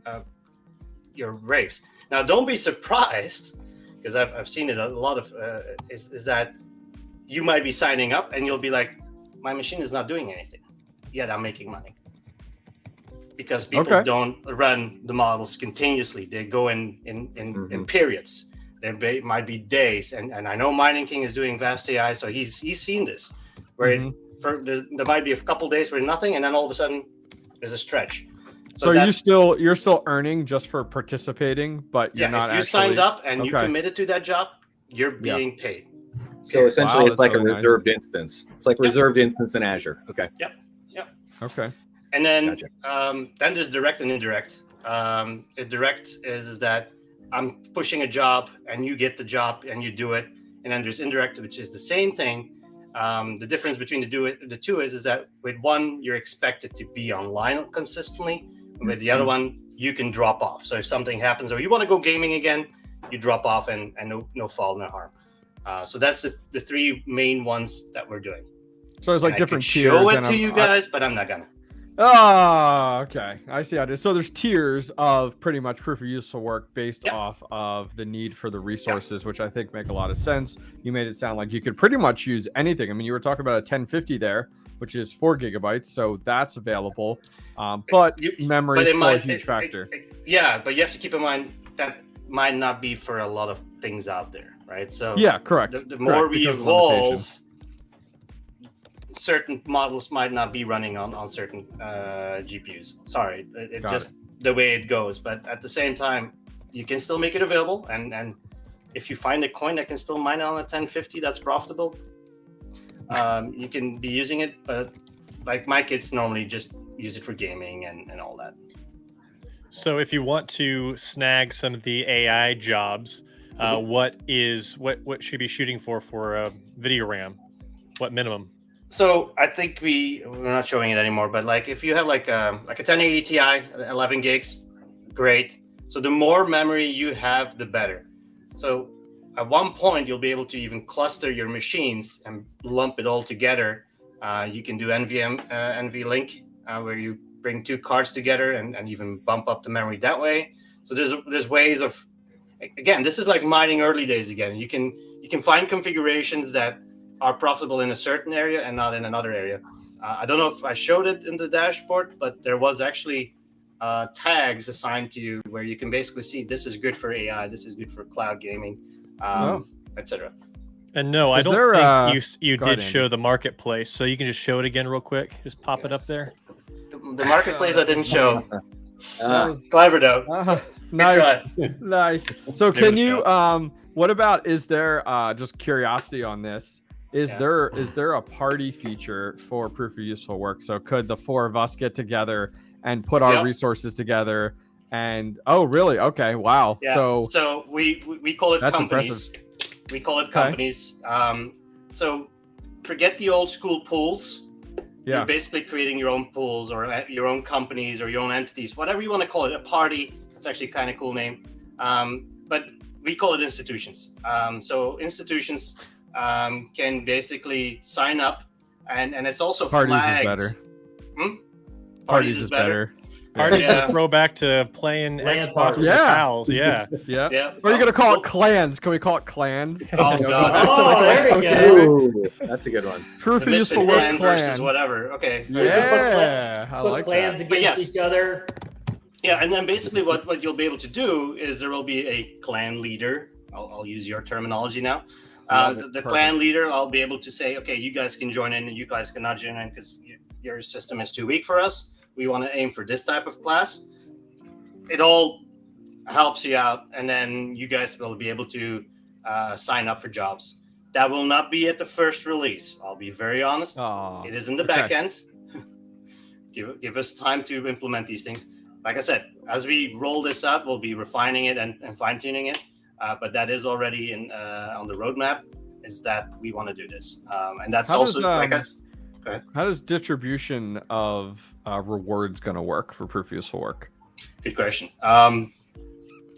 your rigs. Now, don't be surprised, because I've seen it a lot of is that you might be signing up and you'll be like, my machine is not doing anything, yet I'm making money. Because people don't run the models continuously. They go in periods. There might be days, and I know Mining King is doing 𝗏𝗲, so he's seen this, where there might be a couple days where nothing, and then all of a sudden there's a stretch. So you're still earning just for participating, but you're not. If you signed up and you committed to that job, you're being paid. So essentially, it's like really a reserved instance. It's like reserved instance in Azure. Okay. Yep. Okay. And then then there's direct and indirect. Direct is that I'm pushing a job and you get the job and you do it. And then there's indirect, which is the same thing. The difference between the two is that with one, you're expected to be online consistently. With the other one, you can drop off. So if something happens or you want to go gaming again, you drop off and no fault, no harm. So that's the 3 main ones that we're doing. So there's like and different I tiers. show it to you guys, but I'm not gonna. Oh, okay. I see how it is. So there's tiers of pretty much proof of useful work based off of the need for the resources, which I think make a lot of sense. You made it sound like you could pretty much use anything. I mean, you were talking about a 1050 there, which is 4 gigabytes, so that's available. But memory is still a huge factor. But you have to keep in mind that might not be for a lot of things out there, right? So yeah, correct. The more we evolve, certain models might not be running on certain GPUs. Sorry, it's just the way it goes. But at the same time, you can still make it available. And if you find a coin that can still mine on a 1050, that's profitable. You can be using it, but like my kids normally just use it for gaming and all that. So if you want to snag some of the AI jobs, what should you be shooting for a video RAM? What minimum? So I think we're not showing it anymore, but like if you have like a 1080 Ti, 11 gigs, great. So the more memory you have, the better. So at one point, you'll be able to even cluster your machines and lump it all together. You can do NVLink, where you bring 2 cards together and even bump up the memory that way. So there's ways of, again, this is like mining early days again. You can find configurations that are profitable in a certain area and not in another area. I don't know if I showed it in the dashboard, but there was actually tags assigned to you where you can basically see this is good for AI, this is good for cloud gaming, etc. And no, I Is don't there, think you go ahead, did Andy. show the marketplace, so you can just show it again real quick. Just pop it up there. The marketplace I didn't show. Uh, Clever though. nice, Good nice. So Give it can a you what about, is there just curiosity on this? Is Yeah. there a party feature for proof of useful work? So could the 4 of us get together and put our Yep. resources together? And oh, really? Okay, wow. Yeah. So So we call it That's companies. We call it Okay. companies. So forget the old school pools. yeah, You're basically creating your own pools or your own companies or your own entities, whatever you want to call it. A party. It's actually kind of cool name. But we call it institutions. So institutions can basically sign up, and it's also parties flagged. is better. Parties is better. Parties Yeah. is a throwback to playing Land Xbox parties. with your Yeah. pals. Yeah. Yeah. Yeah. Or are you gonna call Well, it clans? Can we call it clans? Oh, You know, God. go back to Oh, like there Xbox we go. gaming. Ooh, that's a good one. Proof the of useful Misfit work clan versus clan. whatever. Okay. Yeah, I Put like clans that. But against yes. each other. Yeah, and then basically what you'll be able to do is there will be a clan leader. I'll use your terminology now. Love The it. Perfect. clan leader, I'll be able to say, okay, you guys can join in and you guys cannot join in because your system is too weak for us. We want to aim for this type of class. It all helps you out, and then you guys will be able to sign up for jobs. That will not be at the first release. I'll be very honest. Aw, It is in the okay. back end. Give us time to implement these things. Like I said, as we roll this out, we'll be refining it and fine tuning it. But that is already on the roadmap. Is that we want to do this, and that's How also does, go ahead. How does distribution of rewards going to work for proof of useful work? Good question.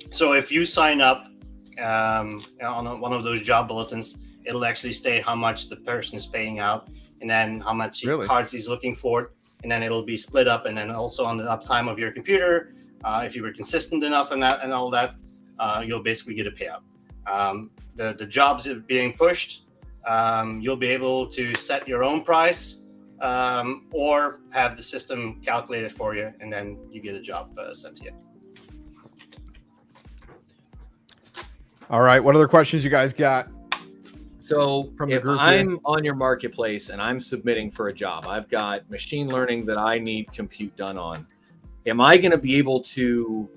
So if you sign up on one of those job bulletins, it'll actually state how much the person is paying out, and then how much Really? cards he's looking for, and then it'll be split up, and then also on the uptime of your computer, if you were consistent enough and that and all that, you'll basically get a payout. The jobs that are being pushed, you'll be able to set your own price, or have the system calculate it for you, and then you get a job sent to you. All right. What other questions you guys got? So From the if group I'm on your marketplace and I'm submitting for a job, I've got machine learning that I need compute done on. Am I going to be able to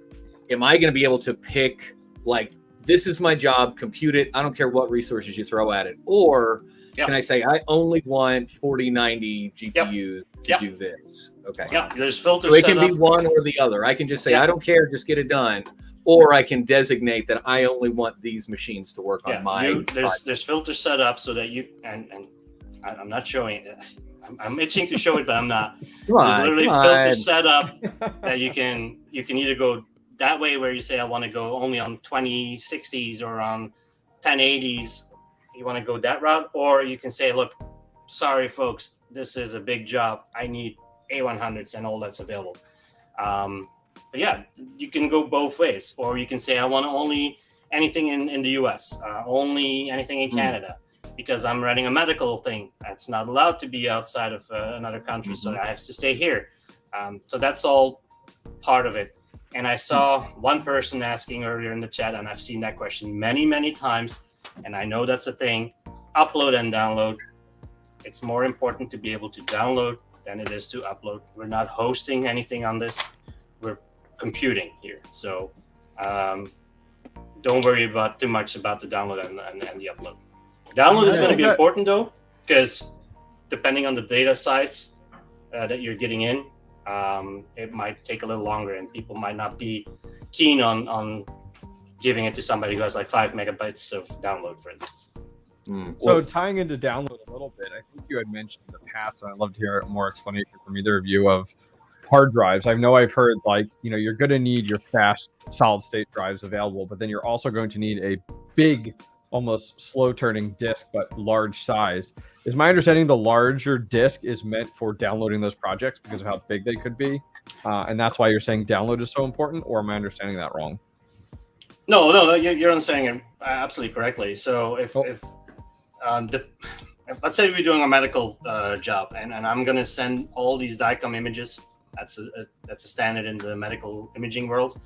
pick, like, this is my job, compute it, I don't care what resources you throw at it? Or Yep. can I say I only want 4090 GPUs to Yep. do this? Okay. Yeah, there's filters So it set can be up. one or the other. I can just say, Yeah. I don't care, just get it done. Or I can designate that I only want these machines to work Yeah, on my. there's filters set up so that you and I'm not showing it. I'm itching to show it, but I'm not. Come There's on, literally come on. filters set up that you can either go that way where you say I want to go only on 2060s or on 1080s. You want to go that route, or you can say, look, sorry folks, this is a big job. I need A100s and all that's available. But yeah, you can go both ways, or you can say I want only anything in the US, only anything in Canada, because I'm running a medical thing that's not allowed to be outside of another country, so I have to stay here. So that's all part of it. And I saw one person asking earlier in the chat, and I've seen that question many times, and I know that's a thing. Upload and download. It's more important to be able to download than it is to upload. We're not hosting anything on this. We're computing here. So don't worry about too much about the download and the upload. Download is going to be important though, because depending on the data size that you're getting in, it might take a little longer, and people might not be keen on giving it to somebody who has like 5 megabytes of download, for instance. So tying into download a little bit, I think you had mentioned in the past, and I'd love to hear more explanation from either of you of hard drives. I know I've heard, like, you're going to need your fast solid state drives available, but then you're also going to need a big almost slow turning disk, but large size. Is my understanding the larger disk is meant for downloading those projects because of how big they could be? And that's why you're saying download is so important, or am I understanding that wrong? No, you're understanding it absolutely correctly. So if let's say we're doing a medical job, and I'm going to send all these DICOM images. That's a standard in the medical imaging world.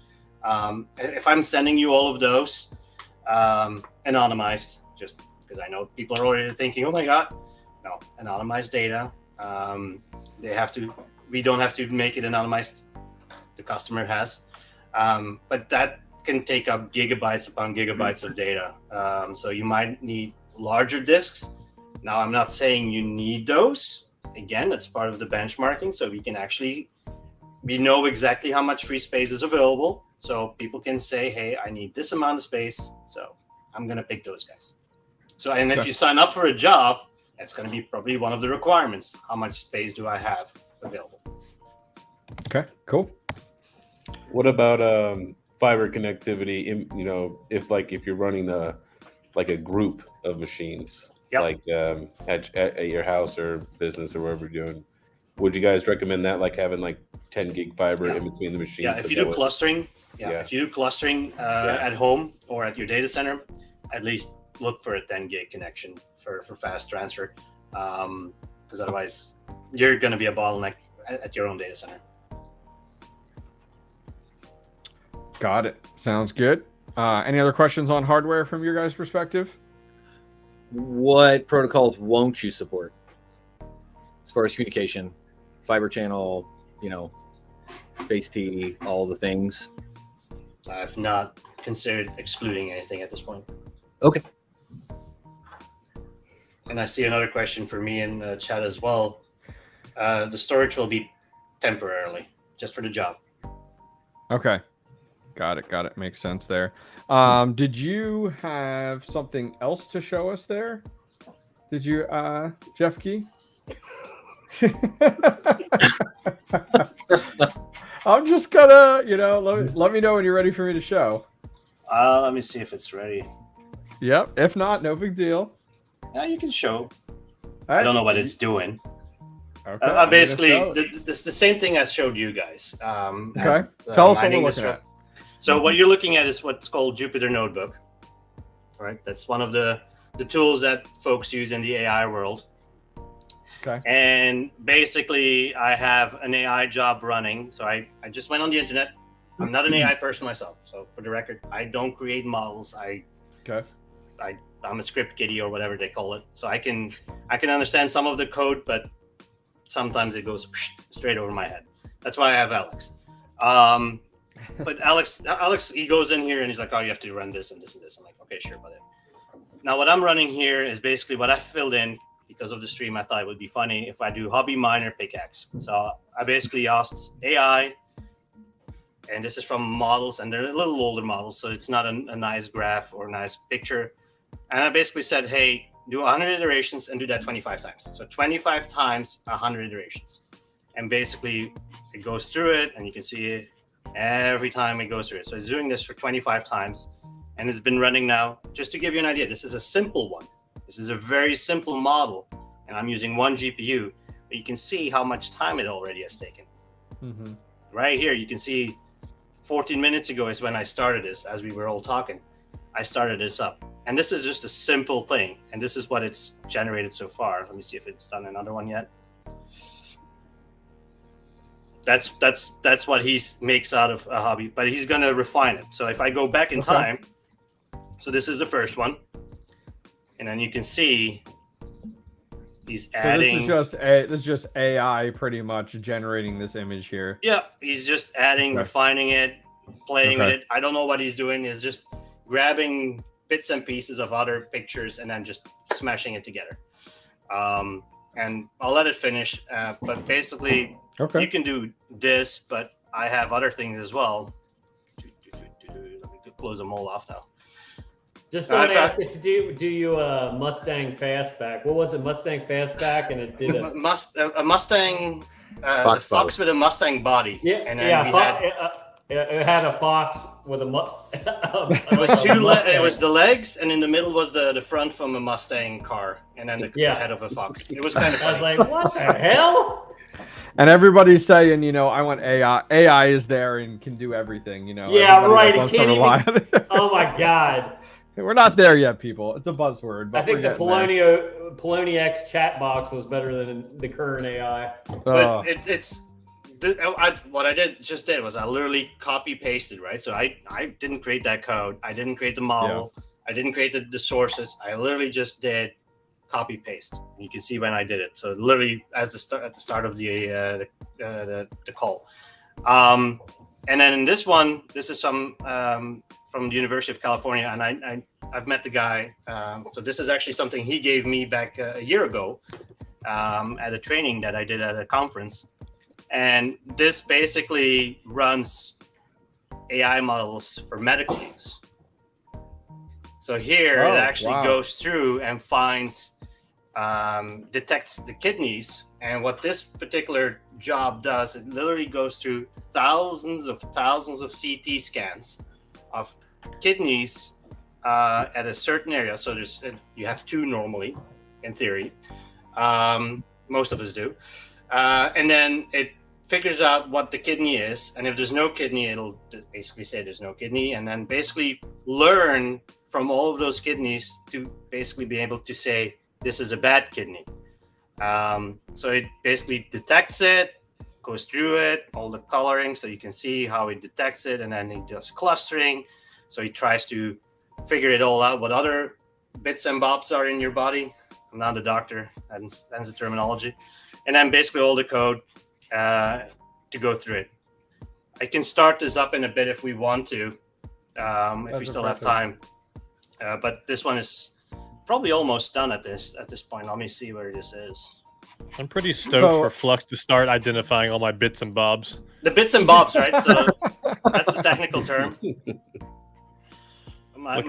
If I'm sending you all of those anonymized, just because I know people are already thinking, oh my God, no, anonymized data. We don't have to make it anonymized. The customer has, but that can take up gigabytes upon gigabytes of data. So you might need larger disks. Now, I'm not saying you need those. Again, that's part of the benchmarking. So we know exactly how much free space is available. So people can say, hey, I need this amount of space. So I'm going to pick those guys. So, and if you sign up for a job, that's going to be probably one of the requirements. How much space do I have available? Okay, cool. What about fiber connectivity? If you're running a group of machines, like at your house or business or wherever you're doing, would you guys recommend that, like having like 10 gig fiber in between the machines? Yeah, if you do clustering, if you do clustering at home or at your data center, at least look for a 10 gig connection for fast transfer, because otherwise you're going to be a bottleneck at your own data center. Got it. Sounds good. Any other questions on hardware from your guys' perspective? What protocols won't you support as far as communication, fiber channel, base T, all the things? I've not considered excluding anything at this point. Okay. And I see another question for me in the chat as well. The storage will be temporarily, just for the job. Okay. Got it. Makes sense there. Did you have something else to show us there? Did you, 𝗟𝐿𝐺? I'm just gonna, let me know when you're ready for me to show. Let me see if it's ready. Yep. If not, no big deal. Yeah, you can show. I don't know what it's doing. Okay. Basically, the same thing I showed you guys. Okay. Tell us what we're looking at. So what you're looking at is what's called Jupyter Notebook. All right, that's one of the tools that folks use in the AI world. Okay. And basically, I have an AI job running. So I just went on the internet. I'm not an AI person myself. So for the record, I don't create models. I'm a script kiddie or whatever they call it. So I can understand some of the code, but sometimes it goes straight over my head. That's why I have Alex. But Alex, he goes in here and he's like, oh, you have to run this and this and this. I'm like, okay, sure, buddy. Now, what I'm running here is basically what I filled in because of the stream. I thought it would be funny if I do hobby miner pickaxe. So I basically asked AI, and this is from models, and they're a little older models, so it's not a nice graph or a nice picture. And I basically said, hey, do 100 iterations and do that 25 times. So 25 times 100 iterations. And basically, it goes through it, and you can see it every time it goes through it. So it's doing this for 25 times, and it's been running now. Just to give you an idea, this is a simple one. This is a very simple model, and I'm using one GPU, but you can see how much time it already has taken. Mm-hmm. Right here, you can see 14 minutes ago is when I started this, as we were all talking. I started this up. And this is just a simple thing, and this is what it's generated so far. Let me see if it's done another one yet. That's what he makes out of a hobby, but he's gonna refine it. So if I go back in time, so this is the first one, and then you can see he's adding. So this is just AI pretty much generating this image here. Yeah, he's just adding, refining it, playing with it. I don't know what he's doing. He's just grabbing bits and pieces of other pictures and then just smashing it together. And I'll let it finish. But basically, you can do this, but I have other things as well. Let me close them all off now. Just don't ask it to do you Mustang Fastback. What was it, Mustang Fastback? And it did a Mustang, Fox with a Mustang body. Yeah, and then It had a fox with a It was it was the legs, and in the middle was the front from a Mustang car, and then the head of a fox. It was kind of funny. I was like, what the hell? And everybody's saying, you know, I want AI. AI is there and can do everything, you know. Yeah, Everybody right. It can't even... on it. Oh my god. We're not there yet, people. It's a buzzword. But I think the 𝗟𝗏𝗏𝗏 X chat box was better than the current AI. But what I just did was I literally copy pasted, right? So I didn't create that code. I didn't create the model. Yeah. I didn't create the sources. I literally just did copy paste. You can see when I did it. So literally at the start of the call. And then in this one, this is some from the University of California, and I've met the guy. So this is actually something he gave me back a year ago at a training that I did at a conference. And this basically runs AI models for medical use. So here it actually goes through and finds, detects the kidneys. And what this particular job does, it literally goes through thousands of CT scans of kidneys at a certain area. So you have two normally, in theory. Most of us do. And then it figures out what the kidney is. And if there's no kidney, it'll basically say there's no kidney. And then basically learn from all of those kidneys to basically be able to say, this is a bad kidney. So it basically detects it, goes through it, all the coloring, so you can see how it detects it, and then it does clustering. So he tries to figure it all out, what other bits and bobs are in your body. I'm not a doctor, that's the terminology. And then basically all the code to go through it. I can start this up in a bit if we want to, if we still have time. But this one is probably almost done at this point. Let me see where this is. I'm pretty stoked for Flux to start identifying all my bits and bobs. The bits and bobs, right? So that's the technical term. My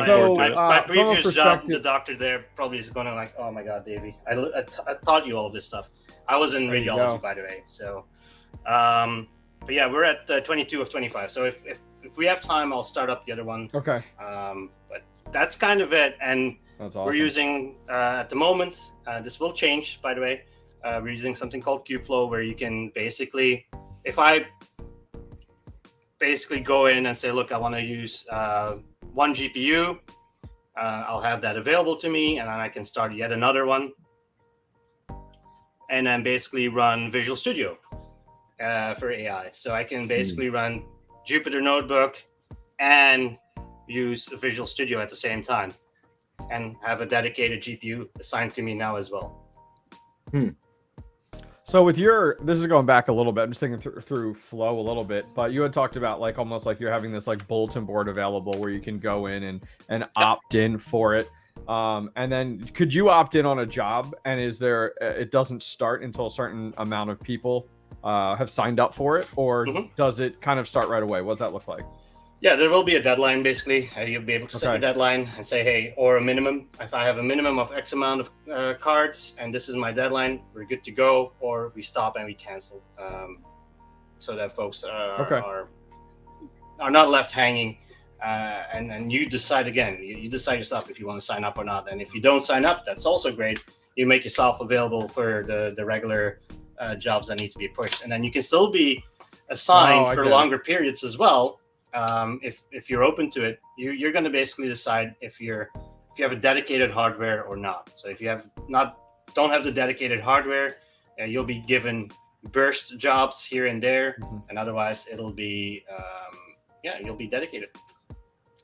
previous job, the doctor there probably is going to like, oh my God, Davy, I taught you all of this stuff. I was in radiology, by the way. So, but yeah, we're at 22 of 25. So if we have time, I'll start up the other one. Okay. But that's kind of it. And that's awesome. We're using, at the moment, this will change, by the way. We're using something called Kubeflow, where you can basically, if I basically go in and say, look, I want to use one GPU, I'll have that available to me, and then I can start yet another one. And then basically run Visual Studio for AI. So I can basically run Jupyter Notebook and use Visual Studio at the same time, and have a dedicated GPU assigned to me now as well. So with this is going back a little bit. I'm just thinking through Flow a little bit, but you had talked about like almost like you're having this like bulletin board available where you can go in and opt in for it. And then could you opt in on a job, and it doesn't start until a certain amount of people have signed up for it, or does it kind of start right away? What does that look like? Yeah, there will be a deadline, basically. You'll be able to set a deadline and say, hey, or a minimum. If I have a minimum of X amount of cards and this is my deadline, we're good to go, or we stop and we cancel. So that folks are not left hanging. And you decide again. You decide yourself if you want to sign up or not. And if you don't sign up, that's also great. You make yourself available for the regular jobs that need to be pushed. And then you can still be assigned for longer periods as well. If you're open to it, you're going to basically decide if you have a dedicated hardware or not. So if you don't have the dedicated hardware, you'll be given burst jobs here and there, and otherwise it'll be you'll be dedicated.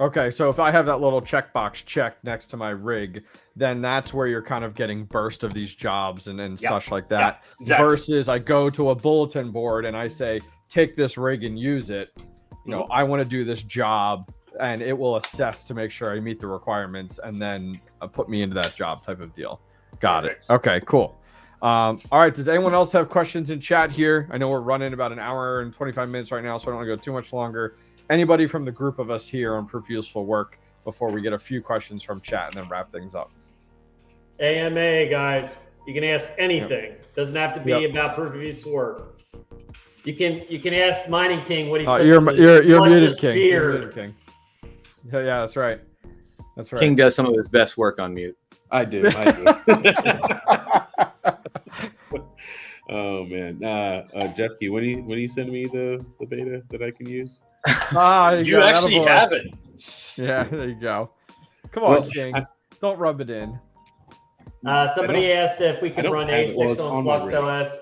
Okay, so if I have that little checkbox checked next to my rig, then that's where you're kind of getting burst of these jobs and stuff like that. Yeah, exactly. Versus I go to a bulletin board and I say, take this rig and use it. You know, I want to do this job, and it will assess to make sure I meet the requirements, and then put me into that job type of deal. Got it. Okay, cool. All right. Does anyone else have questions in chat here? I know we're running about an hour and 25 minutes right now, so I don't want to go too much longer. Anybody from the group of us here on Proof of Useful Work before we get a few questions from chat and then wrap things up? AMA, guys. You can ask anything. Doesn't have to be about Proof of Useful Work. You can ask Mining King what he. You're muted, King. Beard. You're muted, King. Yeah, that's right. That's right. King does some of his best work on mute. I do. Oh man, 𝗟𝐽𝐬𝐜𝐴, when do you send me the beta that I can use? You actually have it. Yeah, there you go. Come on, King. Don't rub it in. Somebody asked if we can run A6 on Flux OS.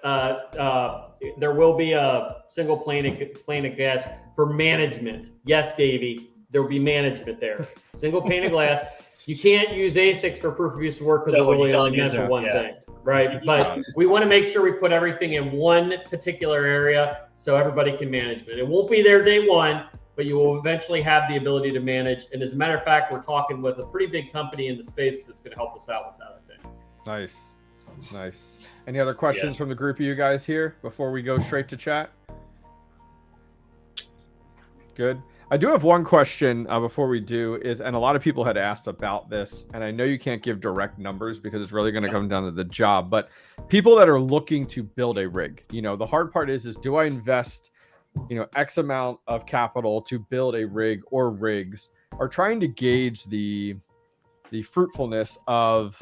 There will be a single pane of glass for management. Yes, Davey, there will be management there. Single pane of glass. You can't use A6 for proof of use work because it's really only meant for one thing, right? But we want to make sure we put everything in one particular area so everybody can manage it. It won't be there day one, but you will eventually have the ability to manage. And as a matter of fact, we're talking with a pretty big company in the space that's going to help us out with that, I think. Nice. Any other questions from the group of you guys here before we go straight to chat? Good. I do have one question before we do and a lot of people had asked about this, and I know you can't give direct numbers because it's really going to come down to the job, but people that are looking to build a rig, the hard part is do I invest, X amount of capital to build a rig or rigs, are trying to gauge the fruitfulness of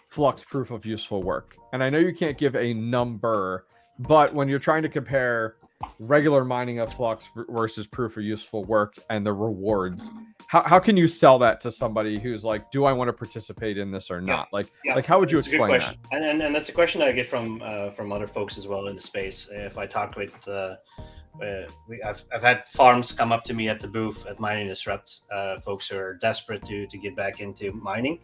Flux proof of useful work. And I know you can't give a number, but when you're trying to compare regular mining of Flux versus proof of useful work and the rewards, how can you sell that to somebody who's like, do I want to participate in this or not? Like how would you explain that? And that's a question that I get from other folks as well in the space. If I talk with I've had farms come up to me at the booth at Mining Disrupt, folks who are desperate to get back into mining,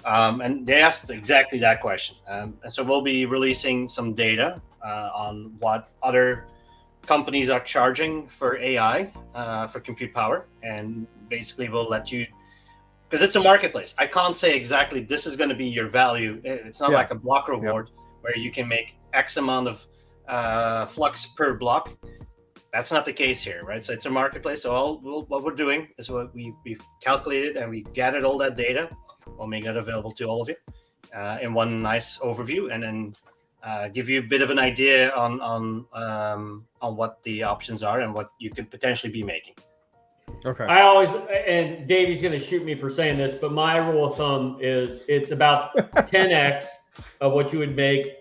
and they asked exactly that question. And so we'll be releasing some data on what other companies are charging for AI, for compute power, and basically we'll let you, because it's a marketplace. I can't say exactly this is going to be your value. It's not like a block reward where you can make X amount of flux per block. That's not the case here, right? So it's a marketplace. So what we're doing is what we've calculated and we gathered all that data. We'll make that available to all of you in one nice overview, and then give you a bit of an idea on what the options are and what you could potentially be making. Okay. I always, and Davy's going to shoot me for saying this, but my rule of thumb is it's about 10x of what you would make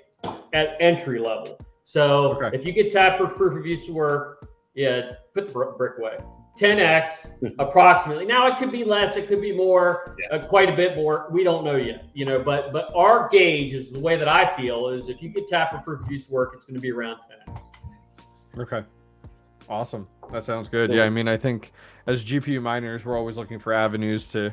at entry level. So if you get tapped for proof of use work, put the brick away. 10x approximately. Now it could be less, it could be more, quite a bit more. We don't know yet, but our gauge is the way that I feel is if you get tapped for proof of use work, it's going to be around 10x. Okay. Awesome. That sounds good. Yeah. I mean, I think as GPU miners, we're always looking for avenues to,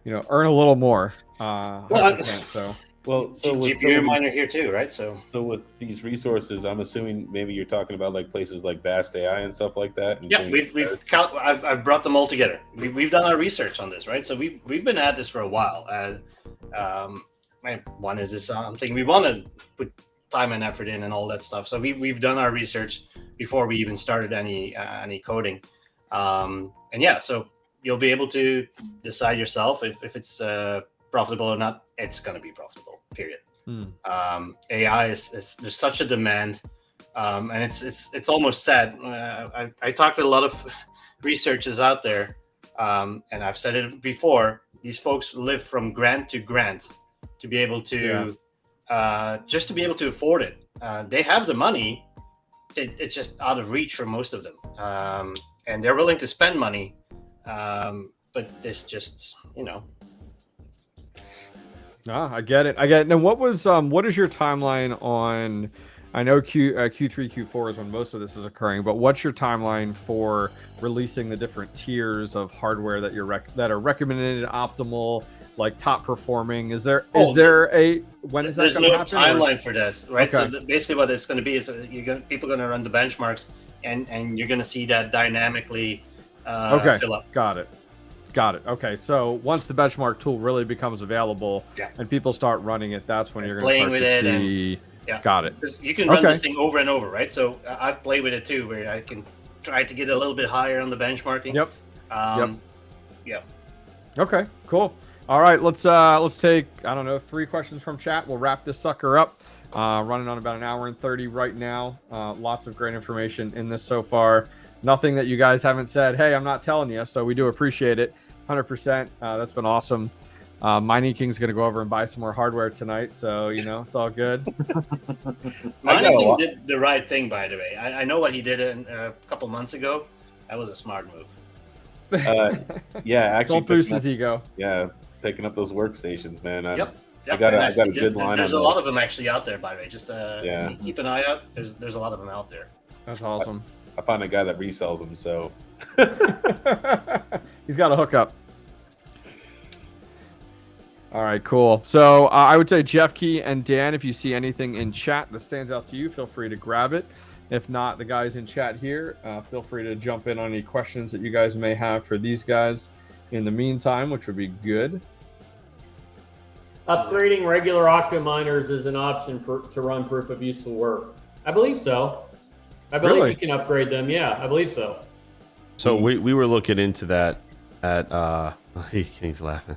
earn a little more. So GPU miner here too, right? So with these resources, I'm assuming maybe you're talking about like places like Vast AI and stuff like that. And I've brought them all together. We've done our research on this, right? So we've been at this for a while, and one is this something we want to put time and effort in and all that stuff. So we've done our research before we even started any coding, so you'll be able to decide yourself if it's profitable or not. It's going to be profitable, period. AI is there's such a demand, and it's almost sad. I talked with a lot of researchers out there, and I've said it before, these folks live from grant to grant to be able to just to be able to afford it. They have the money, it's just out of reach for most of them, and they're willing to spend money, but there's just I get it. Now, what is your timeline on? I know Q3, Q4 is when most of this is occurring, but what's your timeline for releasing the different tiers of hardware that that are recommended, optimal, like top performing? Is there a when is that? There's no timeline for this, right? Okay. So basically, what it's going to be is people are going to run the benchmarks, and you're going to see that dynamically fill up. Got it. Okay, so once the benchmark tool really becomes available and people start running it, that's when you're going to start to see. Got it. You can run this thing over and over, right? So I've played with it too, where I can try to get a little bit higher on the benchmarking. Yep. Okay, cool. All right, let's take 3 questions from chat. We'll wrap this sucker up. running on about an hour and 30 right now. Lots of great information in this so far. Nothing that you guys haven't said, hey, I'm not telling you. So we do appreciate it. 100%. That's been awesome. 𝗏𝐼𝐬𝐼𝐺's going to go over and buy some more hardware tonight. So, you know, it's all good. 𝗏𝐼𝐬𝐼𝐺 did the right thing, by the way. I know what he did a couple months ago. That was a smart move. Yeah, actually. Don't boost his ego. Yeah, picking up those workstations, man. Yep. I got a good line. There's on a lot those. of them actually out there, by the way. Just keep an eye out. There's a lot of them out there. That's awesome. I found a guy that resells them, so he's got a hookup. All right, cool. So I would say 𝗟𝐿𝐺 and Dan, if you see anything in chat that stands out to you, feel free to grab it. If not, the guys in chat here, feel free to jump in on any questions that you guys may have for these guys in the meantime, which would be good. Upgrading regular Octo miners is an option to run proof of useful work. I believe so. I believe Really? you can upgrade them. Yeah, I believe so. So we were looking into that at King's laughing.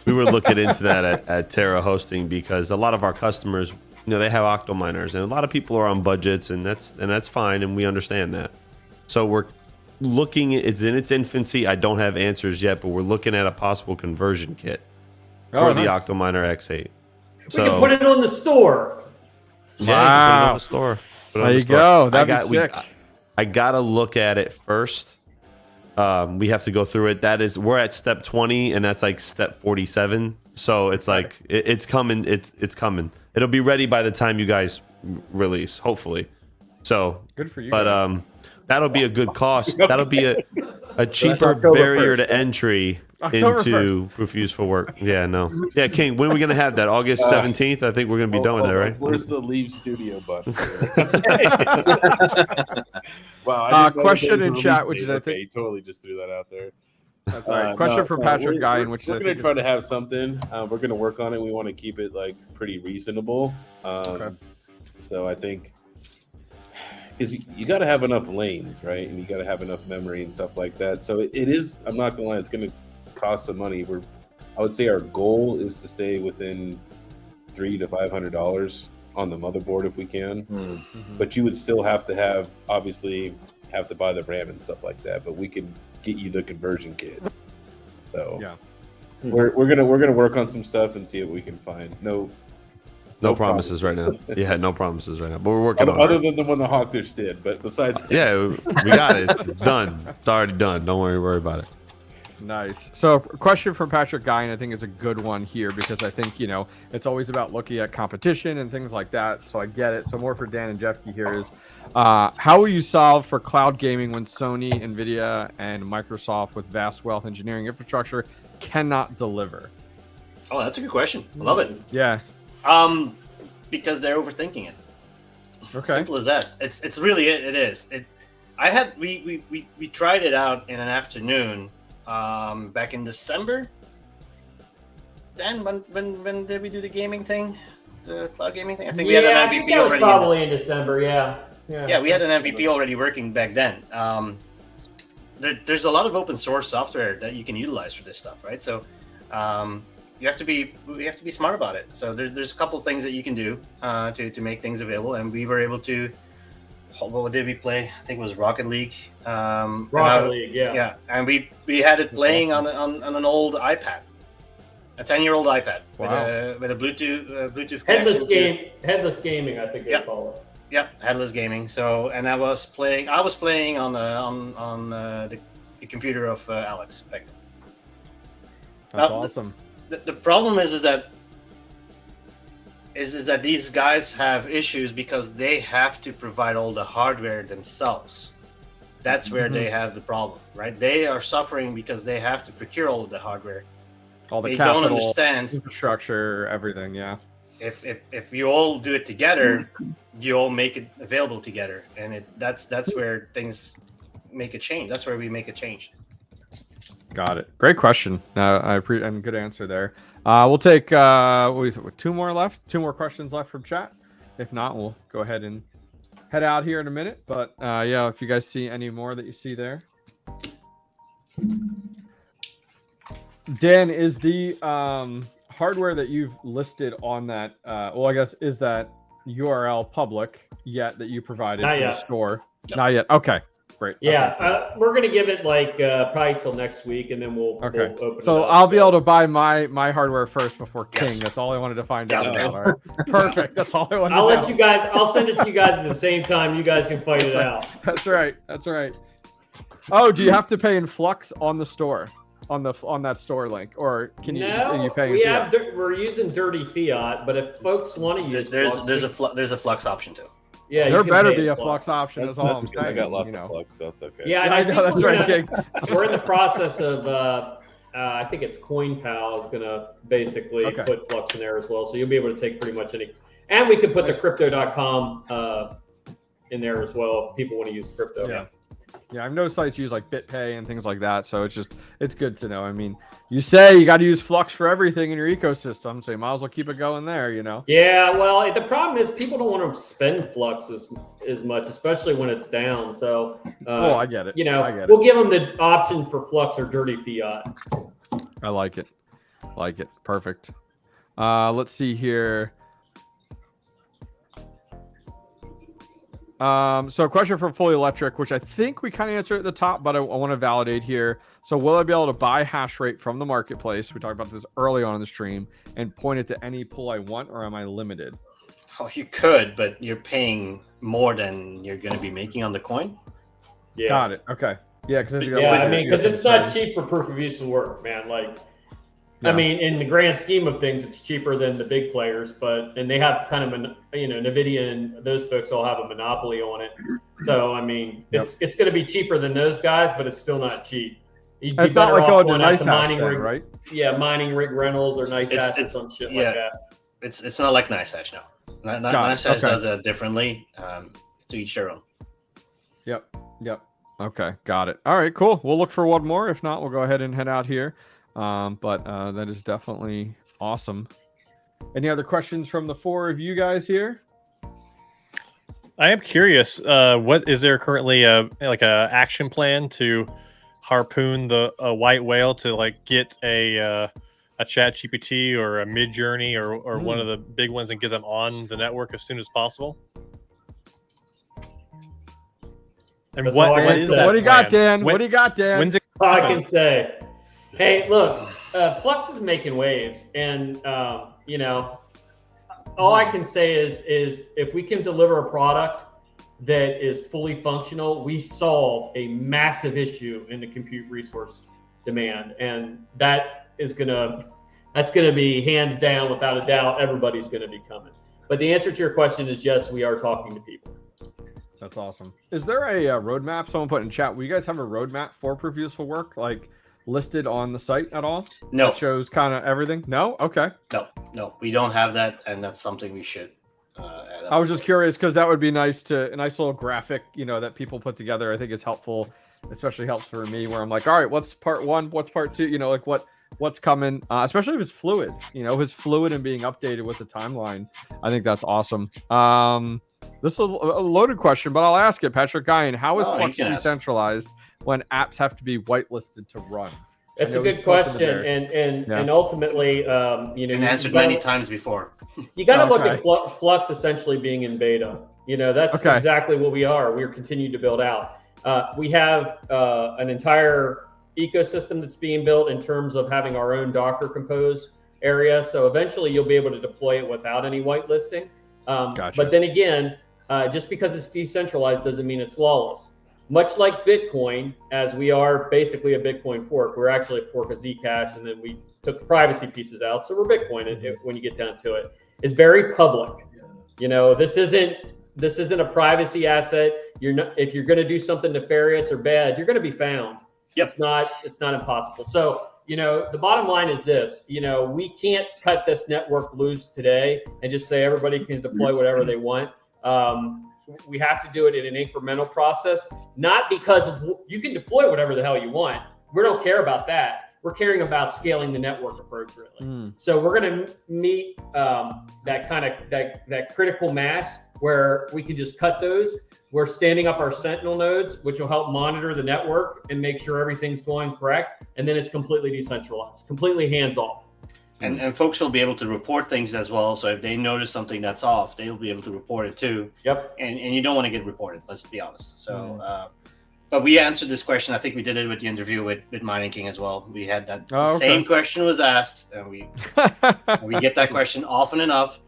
We were looking into that at Terra Hosting because a lot of our customers, you know, they have octo miners and a lot of people are on budgets, and that's fine, and we understand that. So we're looking, it's in its infancy. I don't have answers yet, but we're looking at a possible conversion kit for the Octominer X8. We can put it on the store. Yeah, Wow. put it on the store. Put it on There the you store. go. That'd be sick. I gotta look at it first. We have to go through it. We're at step 20, and that's like step 47. So it's like it's coming. It's coming. It'll be ready by the time you guys release, hopefully. So good for you. But that'll be a good cost. That'll be a cheaper barrier to entry into proof of useful work. Yeah, no. Yeah, King, when are we gonna have that? August 17th? I think we're gonna be done with that, right? Where's the leave studio button? Wow. Question in chat, which is I think he totally just threw that out there. That's all right. Question from Patrick Guy, which we're going to try to have something. We're going to work on it. We want to keep it like pretty reasonable. So I think because you got to have enough lanes, right? And you got to have enough memory and stuff like that. So it is. I'm not going to lie. It's going to cost some money. I would say our goal is to stay within $300 to $500 on the motherboard if we can. But you would still have to obviously have to buy the RAM and stuff like that. But we can get you the conversion kit. So yeah, we're gonna work on some stuff and see what we can find. No promises right now. Yeah, no promises right now. But we're working on it. Other than the one the Hawkdish did, but besides yeah, we got it. It's done. It's already done. Don't worry about it. Nice. So, a question from Patrick Guy, and I think it's a good one here because I think, you know, it's always about looking at competition and things like that. So I get it. So more for Dan and 𝗟𝐺 here is, how will you solve for cloud gaming when Sony, NVIDIA, and Microsoft with vast wealth engineering infrastructure cannot deliver? Oh, that's a good question. I love it. Yeah. Because they're overthinking it. Okay. Simple as that. It's really it is. We tried it out in an afternoon. Back in December. Dan, when did we do the gaming thing, the cloud gaming thing? I think we had an MVP already. Probably in December. Yeah, we had an MVP already working back then. There's a lot of open source software that you can utilize for this stuff, right? So we have to be smart about it. So there's a couple of things that you can do to make things available, and we were able to. What did we play? I think it was Rocket League. Rocket League, yeah. Yeah, and we had it playing on an old iPad, a 10-year-old iPad with a Bluetooth connection. Headless gaming, I think they call it. Yeah, headless gaming. So, and I was playing on the computer of Alex back then. That's awesome. The problem is that these guys have issues because they have to provide all the hardware themselves. That's where they have the problem, right? They are suffering because they have to procure all of the hardware. All the they capital, don't understand infrastructure, everything. Yeah. If you all do it together, you all make it available together, and that's where things make a change. That's where we make a change. Got it. Great question. And good answer there. We'll take two more questions left from chat. If not, we'll go ahead and head out here in a minute. But yeah, if you guys see any more that you see there. Dan, is the hardware that you've listed on that, well, I guess, is that URL public yet that you provided Not for the yet. store. Yep. Not yet. Okay, great. Yeah, Okay, we're gonna give it like probably till next week, and then we'll okay. we'll open So it up. I'll be able to buy my hardware first before King. Yes. That's all I wanted to find Yeah, out okay. about. All right. Perfect. That's all I wanted I'll to let know. you guys. I'll send it to you guys at the same time. You guys can fight it out. That's right. That's right. Oh, do you have to pay in Flux on the store, on that store link, or can you? Are No, you paying? Oh, fiat? we're using 𝗟𝗽𝗽𝐿, but if folks want to use There's a Flux option too. yeah, you There can better pay be in a Flux option. That's all I'm good. I saying. got lots you of know. Flux, so that's okay. Yeah, and I I know think that's we're right, King. we're in the process of I think it's 𝗏𝗏𝗏 is going to basically Okay. put Flux in there as well, so you'll be able to take pretty much any, and we could put the crypto.com in there as well if people want to use crypto. Yeah. Yeah, I know sites use like BitPay and things like that, so it's good to know. I mean, you say you got to use Flux for everything in your ecosystem, so you might as well keep it going there, you know. Yeah, well, the problem is people don't want to spend Flux as much, especially when it's down. So, Oh, I get it. you know, I get it. we'll give them the option for Flux or 𝗟𝗽𝗽𝗏. I like it. Like it. Perfect. Let's see here. So a question from Fully Electric, which I think we kind of answered at the top, but I want to validate here. So will I be able to buy hash rate from the marketplace? We talked about this early on in the stream, and point it to any pool I want, or am I limited? Oh, you could, but you're paying more than you're going to be making on the coin. Yeah. Got it. Okay. Yeah, because Yeah, I mean, because it's not cheap for proof of use of work, man. Like, I Yeah. mean, in the grand scheme of things, it's cheaper than the big players, and they have kind of, NVIDIA and those folks all have a monopoly on it. So, I mean, it's going to be cheaper than those guys, but it's still not cheap. You'd be It's not better like off going to going out nice to hash mining then, rig, right? Yeah, mining rig rentals or nice hash or some shit like that. It's not like Nice Hash, no. Got Nice it. Hash Okay. does it differently. To each their own. Yep. Okay, got it. All right, cool. We'll look for one more. If not, we'll go ahead and head out here. But that is definitely awesome. Any other questions from the four of you guys here? I am curious. What is there currently a action plan to harpoon the white whale to like get a 𝗟𝗏GPT or a Midjourney or one of the big ones and get them on the network as soon as possible? And That's what all I can is say. that What do you got, plan? Dan? What do you got, Dan? When's it All I coming? can say, hey, look, Flux is making waves, and all I can say is if we can deliver a product that is fully functional, we solve a massive issue in the compute resource demand, and that's gonna be hands down, without a doubt. Everybody's gonna be coming. But the answer to your question is yes, we are talking to people. That's awesome. Is there a roadmap? Someone put in chat. Will you guys have a roadmap for proof of useful work, like listed on the site at all? No. That shows kind of everything. No. Okay. No, we don't have that, and that's something we should. Add up. I was just curious because that would be a nice little graphic, that people put together. I think it's helpful, especially helps for me where I'm like, all right, what's part one? What's part two? Like what's coming, especially if it's fluid, if it's fluid and being updated with the timeline. I think that's awesome. This is a loaded question, but I'll ask it. Patrick Guyan, how is Flux decentralized when apps have to be whitelisted to run? That's a good question, and ultimately, been answered many times before. You got to look at Flux essentially being in beta. That's exactly what we are. We're continuing to build out. We have an entire ecosystem that's being built in terms of having our own Docker Compose area. So eventually, you'll be able to deploy it without any whitelisting. Gotcha. But then again, just because it's decentralized doesn't mean it's flawless. Much like Bitcoin, as we are basically a Bitcoin fork, we're actually a fork of Zcash, and then we took the privacy pieces out. So we're Bitcoin when you get down to it. It's very public. This isn't a privacy asset. If you're going to do something nefarious or bad, you're going to be found. Yep. It's not impossible. So, the bottom line is this, we can't cut this network loose today and just say everybody can deploy whatever they want. We have to do it in an incremental process, not because you can deploy whatever the hell you want. We don't care about that. We're caring about scaling the network appropriately. So we're going to meet that kind of that critical mass where we can just cut those. We're standing up our Sentinel nodes, which will help monitor the network and make sure everything's going correct. And then it's completely decentralized, completely hands off. And folks will be able to report things as well. So if they notice something that's off, they'll be able to report it too. Yep. And you don't want to get reported, let's be honest. So, but we answered this question. I think we did it with the interview with Mining King as well. We had that same question was asked, and we get that question often enough.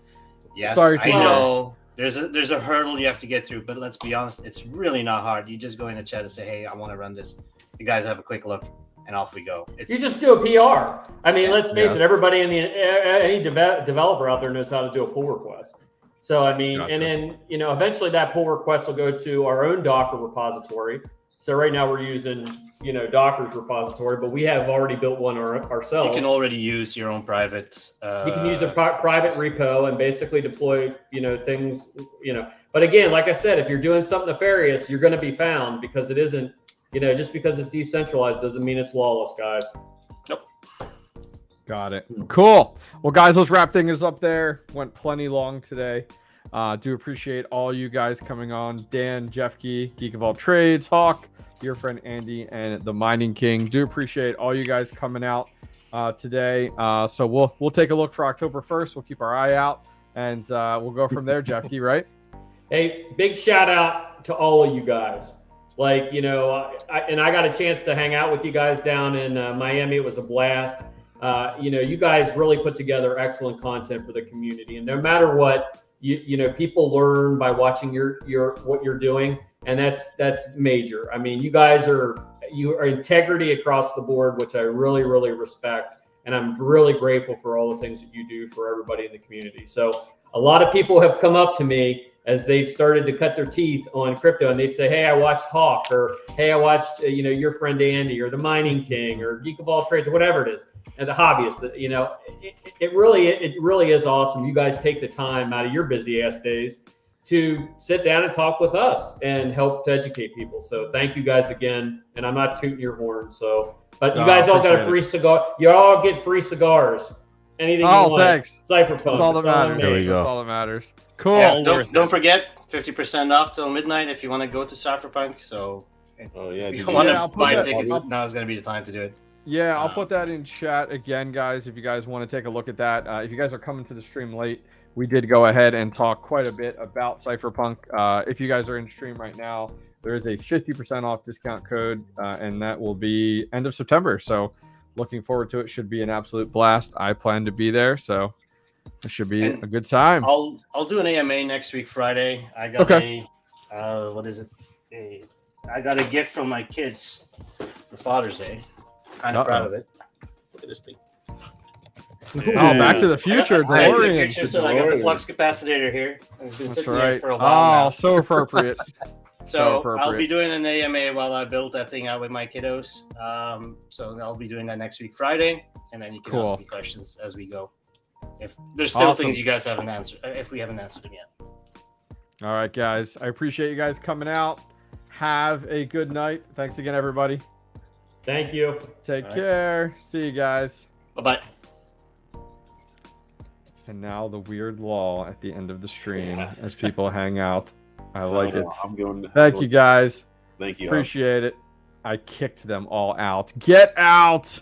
Yes, I know there's a hurdle you have to get through, but let's be honest, it's really not hard. You just go in the chat and say, hey, I want to run this. You guys have a quick look. And off we go. You just do a PR. I mean, let's face it. Everybody any developer out there knows how to do a pull request. So I mean, and then eventually that pull request will go to our own Docker repository. So right now we're using Docker's repository, but we have already built one ourselves. You can already use your own private. You can use a private repo and basically deploy things. But again, like I said, if you're doing something nefarious, you're going to be found because it isn't. Just because it's decentralized doesn't mean it's lawless, guys. Nope. Got it. Cool. Well, guys, let's wrap things up there. Went plenty long today. Do appreciate all you guys coming on. Dan, 𝗟𝐿𝐺, Geek of All Trades, Hawk, your friend Andy, and the Mining King. Do appreciate all you guys coming out today. So we'll take a look for October 1st. We'll keep our eye out, and we'll go from there, 𝗟𝐿𝐺, right? Hey, big shout out to all of you guys. I got a chance to hang out with you guys down in Miami. It was a blast. You guys really put together excellent content for the community. And no matter what, people learn by watching what you're doing. And that's major. I mean, you guys are integrity across the board, which I really, really respect. And I'm really grateful for all the things that you do for everybody in the community. So a lot of people have come up to me as they've started to cut their teeth on crypto, and they say, hey, I watched Hawk, or hey, I watched your friend Andy, or the Mining King, or Geek of All Trades, or whatever it is, and the hobbyist. It really is awesome. You guys take the time out of your busy ass days to sit down and talk with us and help to educate people. So thank you guys again. And I'm not tooting your horn, but you guys all got a free cigar. You all get free cigars. Anything you want. Thanks. CypherPunk. That's all that matters. There we go. That's all that matters. Cool. Yeah, don't forget, 50% off till midnight if you want to go to CypherPunk. So if you want to buy tickets, now is going to be the time to do it. Yeah, I'll put that in chat again, guys, if you guys want to take a look at that. If you guys are coming to the stream late, we did go ahead and talk quite a bit about CypherPunk. If you guys are in stream right now, there is a 50% off discount code, and that will be end of September. So looking forward to it. Should be an absolute blast. I plan to be there, so it should be a good time. I'll do an AMA next week, Friday. I got what is it? I got a gift from my kids for Father's Day. Kind of proud of it. Look at this thing. Oh, Back to the Future, DeLorean. So I got the Flux capacitor here. It's been sitting here for a while now. So appropriate. So I'll be doing an AMA while I build that thing out with my kiddos. So I'll be doing that next week, Friday, and then you can ask me questions as we go. If there's still things you guys haven't answered, if we haven't answered them yet. All right, guys. I appreciate you guys coming out. Have a good night. Thanks again, everybody. Thank you. Take care. See you guys. Bye-bye. And now the weird lull at the end of the stream as people hang out. I like it. Thank you, guys. Thank you. Appreciate it. I kicked them all out. Get out.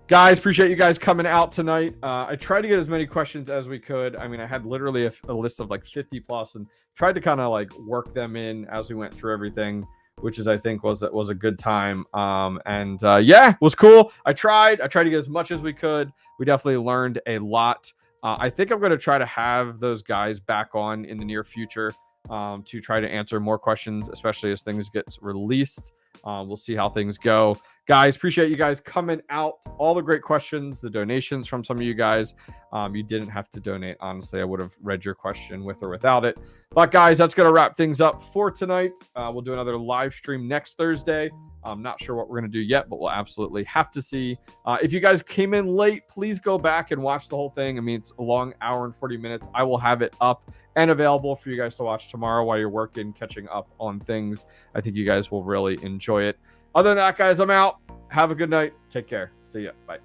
Guys, appreciate you guys coming out tonight. I tried to get as many questions as we could. I mean, I had literally a list of like 50 plus and tried to kind of like work them in as we went through everything, which is, I think, was a good time. Yeah, it was cool. I tried to get as much as we could. We definitely learned a lot. I think I'm going to try to have those guys back on in the near future to try to answer more questions, especially as things get released. We'll see how things go. Guys, appreciate you guys coming out. All the great questions, the donations from some of you guys. You didn't have to donate. Honestly, I would have read your question with or without it. But guys, that's going to wrap things up for tonight. We'll do another live stream next Thursday. I'm not sure what we're going to do yet, but we'll absolutely have to see. If you guys came in late, please go back and watch the whole thing. I mean, it's a long hour and 40 minutes. I will have it up and available for you guys to watch tomorrow while you're working, catching up on things. I think you guys will really enjoy it. Other than that, guys, I'm out. Have a good night. Take care. See ya. Bye.